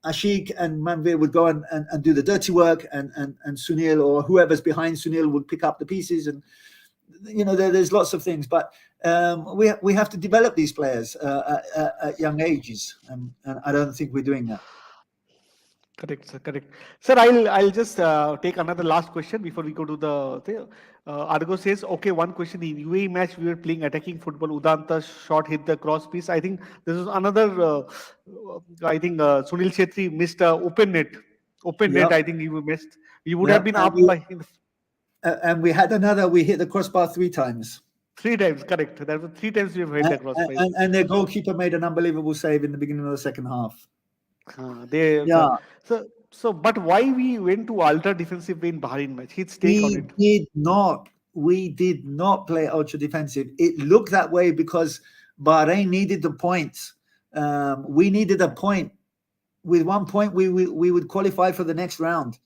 Ashik and Manveer would go and do the dirty work, and Sunil or whoever's behind Sunil would pick up the pieces, and there's lots of things, but we have to develop these players at young ages, and I don't think we're doing that. Correct, sir. Correct, sir. I'll just take another last question before we go to the thing. Argo says, okay, one question. In UAE match, we were playing attacking football. Udanta shot hit the cross piece. I think this is another. I think Sunil Chetri missed open net. Open net. Yeah, I think he missed. We would yeah, have been up by and we had another. We hit the crossbar 3 times. 3 times. Correct. That was 3 times we have hit the cross piece. And their goalkeeper made an unbelievable save in the beginning of the second half. Yeah. But why we went to ultra defensive in Bahrain match? His take on it. We did not play ultra defensive. It looked that way because Bahrain needed the points. We needed a point. With 1 point, we would qualify for the next round.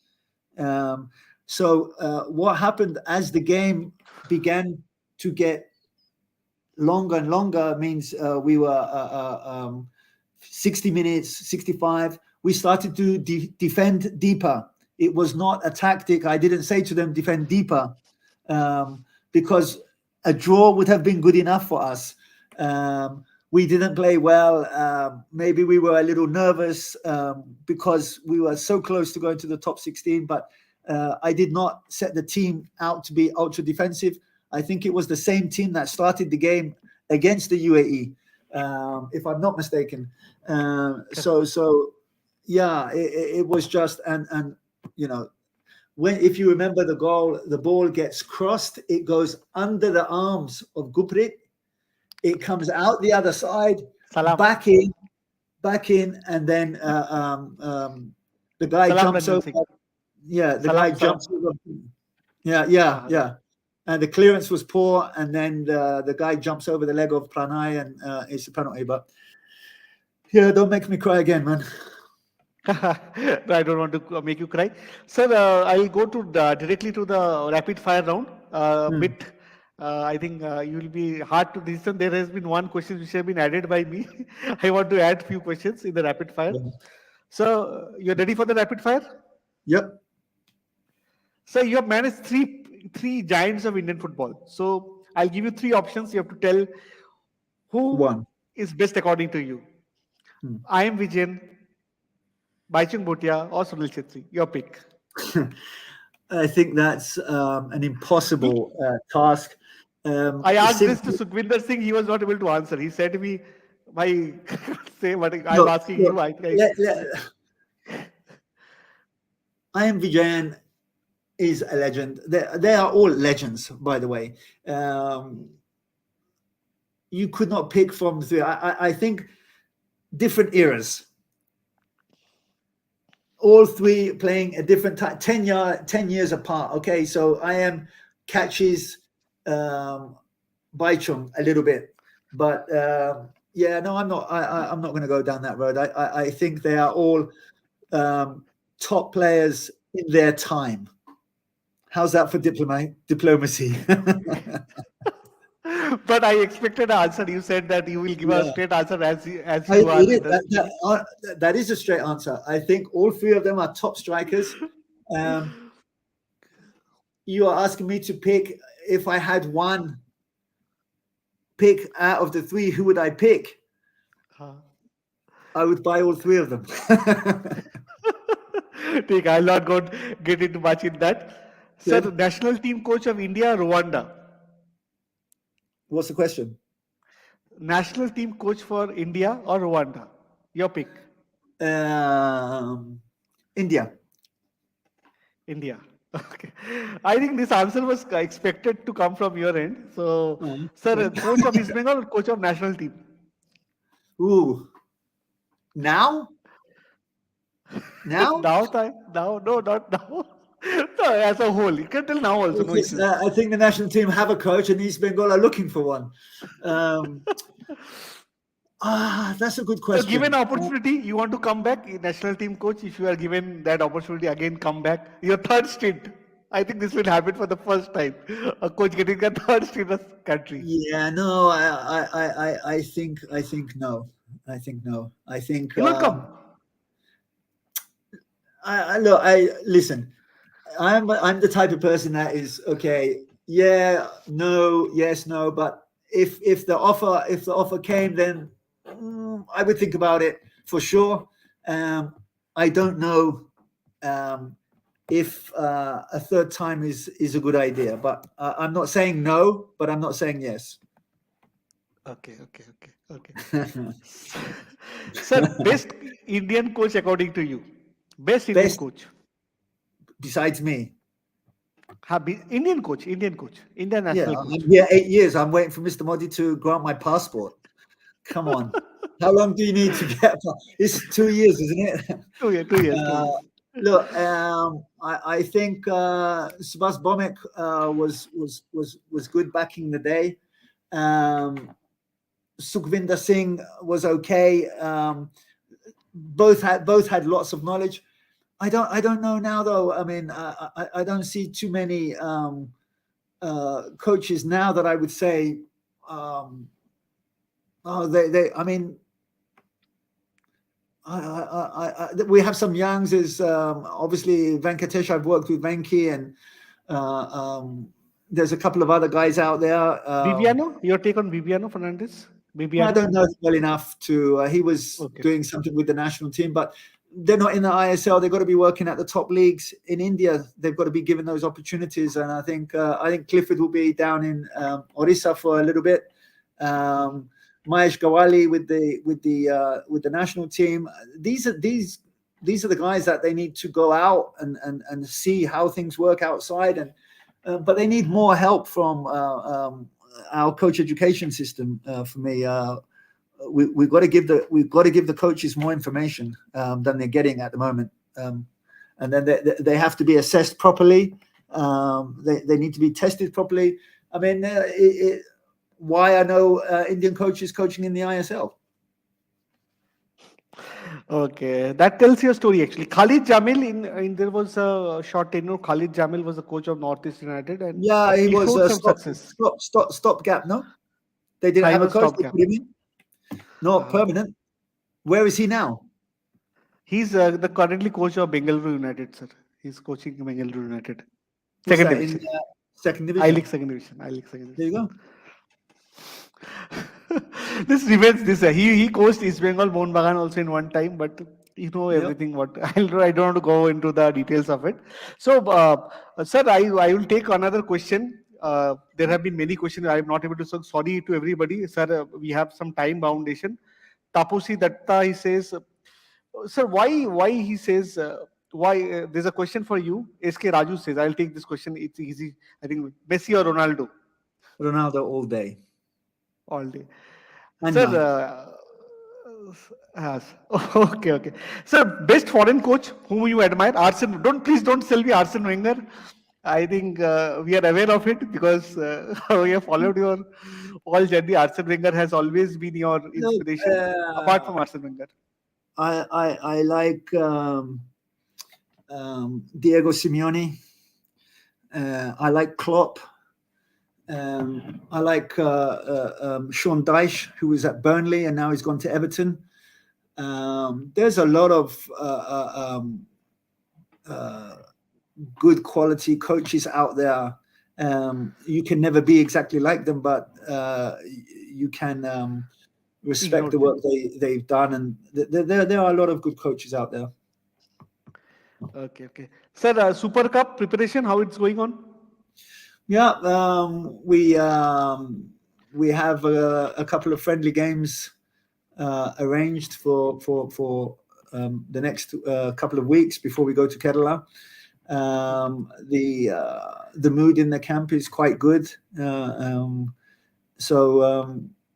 So what happened as the game began to get longer and longer means we were 60 minutes, 65. We started to defend deeper. It was not a tactic. I didn't say to them, defend deeper, because a draw would have been good enough for us. We didn't play well. Maybe we were a little nervous because we were so close to going to the top 16, but I did not set the team out to be ultra defensive. I think it was the same team that started the game against the UAE, if I'm not mistaken. So yeah, it was just and you know when if you remember the goal, the ball gets crossed, it goes under the arms of Guprit, it comes out the other side, Salam. back in, and then the guy Salam jumps Ranjan over. Singh. Yeah, the guy Salam, salam. jumps over. Yeah. Right. And the clearance was poor, and then the guy jumps over the leg of Pranay, and it's a penalty. But yeah, don't make me cry again, man. No, I don't want to make you cry. Sir, I'll go to directly to the rapid fire round. Bit, I think you will be hard to listen. There has been one question which has been added by me. I want to add few questions in the rapid fire. Yeah. So, you're ready for the rapid fire? Yep. So, you have managed three giants of Indian football. So, I'll give you three options. You have to tell who One. is best according to you. I am Vijayan, Baichung Bhutia, or Sunil Chetri. Your pick. I think that's an impossible task. I asked this to Simply, Sukhvinder Singh. He was not able to answer. He said to me, "Bhai, say what I'm look, asking look, you." I am Vijayan is a legend. They are all legends, by the way. You could not pick from three. I think different eras. All three playing a different time, 10 years apart. Okay, so I am catches Baichung a little bit, but yeah, no, I'm not. I'm not going to go down that road. I think they are all top players in their time. How's that for diplomacy? But I expected an answer. You said that you will give a Yeah. straight answer as you are. That is a straight answer. I think all three of them are top strikers. You are asking me to pick. If I had one pick out of the three, who would I pick? I would buy all three of them. Take, I'll not get into much in that. Sir, Good. national team coach of India, Rwanda. What's the question? National team coach for India or Rwanda? Your pick. India. India. Okay. I think this answer was expected to come from your end. So, sir, coach of Eastbengal or coach of national team? Ooh. Now? No, not now. No, as a whole. You can tell now also. No issues. I think the national team have a coach, and Eastbengal are looking for one. That's a good question. So given opportunity, you want to come back, national team coach, if you are given that opportunity, again come back. Your third stint. I think this will happen for the first time. A coach getting a third stint in a country. Yeah, no, I think no. I think no. I think You will come. listen. I'm the type of person that is okay. Yeah, no, yes, no. But if the offer came, then I would think about it for sure. I don't know if a third time is a good idea, but I'm not saying no, but I'm not saying yes. Okay. Sir, best Indian coach according to you? Best Indian coach? Besides me. Indian coach, Indian national coach. I'm here 8 years. I'm waiting for Mr. Modi to grant my passport. Come on. How long do you need to get? It's 2 years, isn't it? 2 years. 2 years. Look, I think Subhas Bhomik was good back in the day. Sukhvinder Singh was okay. Both had lots of knowledge. I don't know now though. I mean, I don't see too many coaches now that I would say. We have some youngs. Is obviously Venkatesh. I've worked with Venki, and there's a couple of other guys out there. Viviano, your take on Viviano Fernandes? I don't know well enough to. He was doing something with the national team, but they're not in the ISL. They've got to be working at the top leagues in India. They've got to be given those opportunities. And I think Clifford will be down in Orissa for a little bit. Mahesh Gawali with the national team. These are the guys that they need to go out and see how things work outside. And but they need more help from our coach education system. For me, we've got to give the coaches more information than they're getting at the moment, and then they have to be assessed properly. They need to be tested properly. I mean, why are no Indian coaches coaching in the ISL? Okay, that tells your story actually. Khalid Jamil in there was a short tenure. Khalid Jamil was the coach of Northeast United, and Yeah, he he was showed a some success. stop gap. No, they didn't He have a was coach. They stopgap. put him in. Not Uh, permanent. Where is he now? he's the currently coach of Bengaluru United, sir. He's coaching Bengaluru United, What's second that in division, second I division? League second division, I League second There you division. go. This remains this. He coached East Bengal Mohun Bagan also in one time, but you know Yep. everything. What I don't want to go into the details of it. So, sir, I will take another question. There have been many questions. I am not able to. So sorry to everybody, sir. We have some time foundation. Taposi Datta, he says, sir, why he says. Why there's a question for you. SK Raju says, I'll take this question. It's easy. I think Messi or Ronaldo Ronaldo all day all day. and Sir, night. yes. Okay, okay. Sir, best foreign coach whom you admire? Arsene. Please don't tell me Arsene Wenger. I think we are aware of it because we have followed your all journey. Arsene Wenger has always been your Look, inspiration, apart from Arsene Wenger. I like Diego Simeone. I like Klopp. I like Sean Dyche, who was at Burnley and now he's gone to Everton. There's a lot of good quality coaches out there. You can never be exactly like them, but you can respect Ignored the them. work they've done, and there are a lot of good coaches out there. Okay, okay. Sir, Super Cup preparation, how it's going on? Yeah, we have a couple of friendly games arranged for the next couple of weeks before we go to Kerala. The mood in the camp is quite good.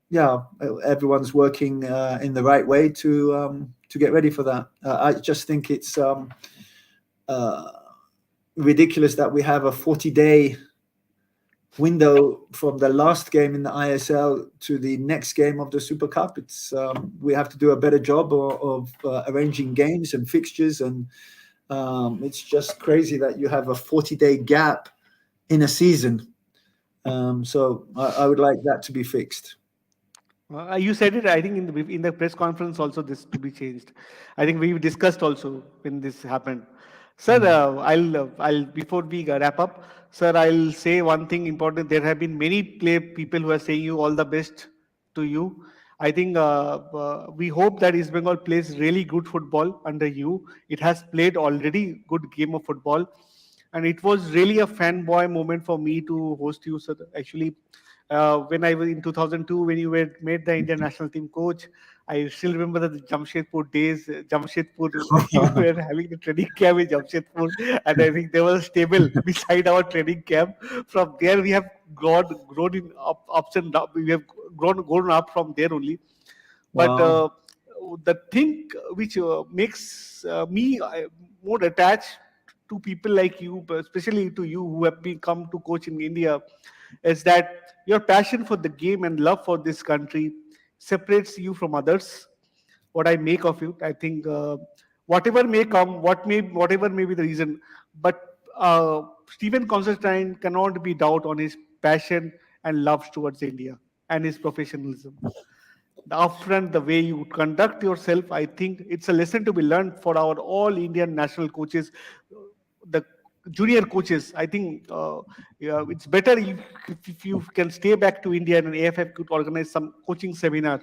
Yeah, everyone's working in the right way to get ready for that. I just think it's ridiculous that we have a 40-day window from the last game in the ISL to the next game of the Super Cup. It's we have to do a better job of arranging games and fixtures, and it's just crazy that you have a 40-day gap in a season. So I would like that to be fixed. You said it. I think in the press conference also this to be changed. I think we discussed also when this happened. Sir, I'll before we wrap up, sir, I'll say one thing important. There have been many people who are saying you all the best to you. I think we hope that East Bengal plays really good football under you. It has played already good game of football, and it was really a fanboy moment for me to host you, sir. Actually, when I was in 2002, when you were made the Indian national team coach, I still remember the Jamshedpur days. Jamshedpur, you were having the training camp in Jamshedpur, and I think there was a stable beside our training camp. From there, we have grown in ups and downs. We have grown up from there only. But Wow. the thing which makes me more attached to people like you, but especially to you who have become to coach in India, is that your passion for the game and love for this country separates you from others. What I make of you, I think whatever may come, whatever may be the reason, but Stephen Constantine cannot be doubt on his passion and love towards India and his professionalism. The upfront, the way you conduct yourself, I think it's a lesson to be learned for our all Indian national coaches, the junior coaches. I think yeah, it's better if you can stay back to India and AFF could organize some coaching seminar.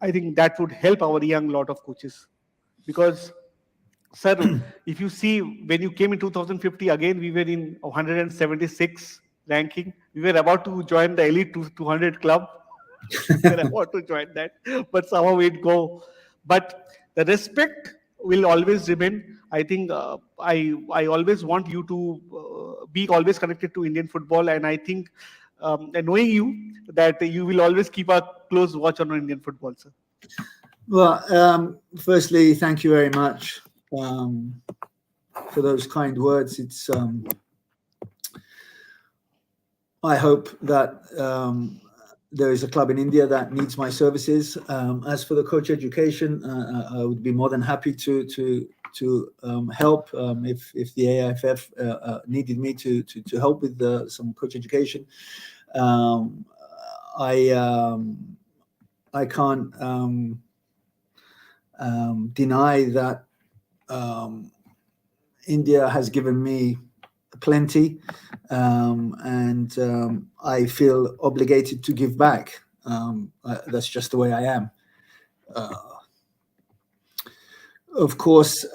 I think that would help our young lot of coaches because Sir, if you see when you came in 2050, again we were in 176 ranking. We were about to join the elite 200 club. We were about to join that, but somehow we'd go. But the respect will always remain. I think I always want you to be always connected to Indian football, and I think and knowing you that you will always keep a close watch on Indian football, sir. Well, firstly, thank you very much um, for those kind words. I hope that there is a club in India that needs my services. As for the coach education, I would be more than happy to help if the AIFF needed me to help with some coach education. Um, I can't deny that India has given me plenty, and I feel obligated to give back. That's just the way I am. Of course,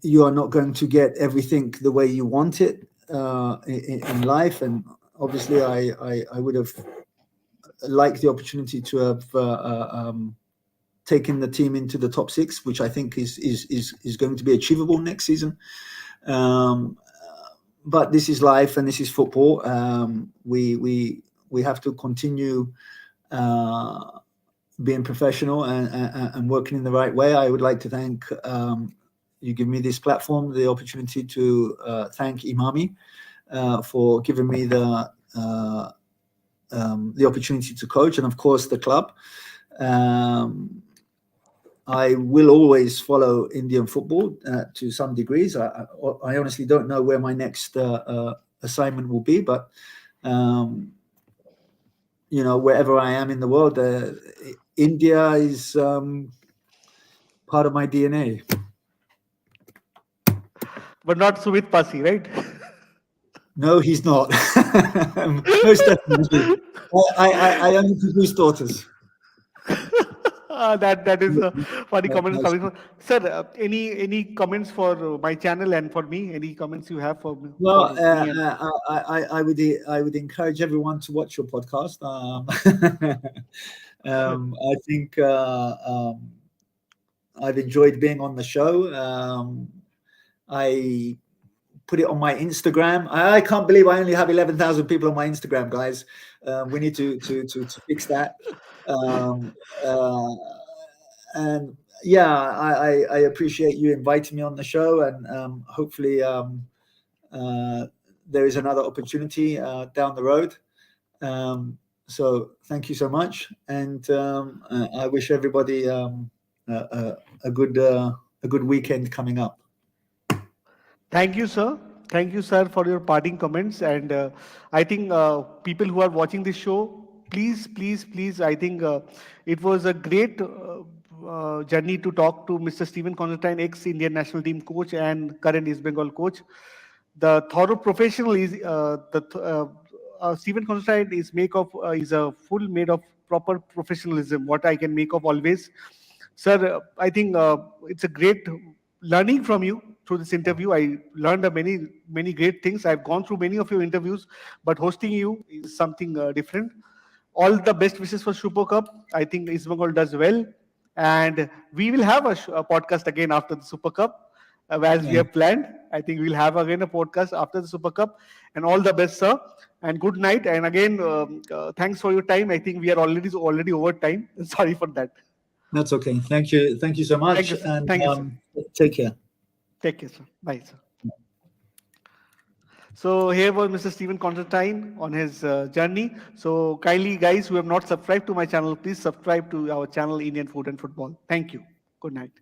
you are not going to get everything the way you want it in life, and obviously, I would have liked the opportunity to have taken the team into the top six, which I think is going to be achievable next season. But this is life and this is football. We have to continue being professional and working in the right way. I would like to thank you, give me this platform, the opportunity to thank Imami for giving me the opportunity to coach, and of course the club. I will always follow Indian football to some degrees. I honestly don't know where my next assignment will be, but wherever I am in the world, India is part of my DNA. But not Sumit Pasi, right? No, he's not. Most definitely. I only produce daughters. That is a funny comment Nice. coming from sir. Any comments for my channel and for me? Any comments you have for me, Well, for me and I would encourage everyone to watch your podcast. I think I've enjoyed being on the show. I put it on my Instagram. I can't believe I only have 11,000 people on my Instagram, guys. We need to fix that. And yeah, I appreciate you inviting me on the show, and hopefully there is another opportunity down the road. So thank you so much, and I wish everybody a good weekend coming up. thank you, sir. Thank you, sir, for your parting comments. And I think people who are watching this show, please, I think it was a great journey to talk to Mr. Stephen Constantine, ex-Indian national team coach and current East Bengal coach. The thorough professional is Stephen Constantine is a full made of proper professionalism. What I can make of always, sir. I think it's a great learning from you through this interview. I learned many great things. I've gone through many of your interviews, but hosting you is something different. All the best wishes for Super Cup. I think East Bengal does well, and we will have a podcast again after the Super Cup, as we Yeah, have planned. I think we'll have again a podcast after the Super Cup. And all the best, sir. And good night. And again, thanks for your time. I think we are already over time. Sorry for that. that's okay. Thank you so Thank much, you, sir. and Thank you, sir. take care. Take care, sir. Bye, sir. So here was Mr. Stephen Constantine on his journey. So kindly, guys who have not subscribed to my channel, please subscribe to our channel Indian Food and Football. Thank you. Good night.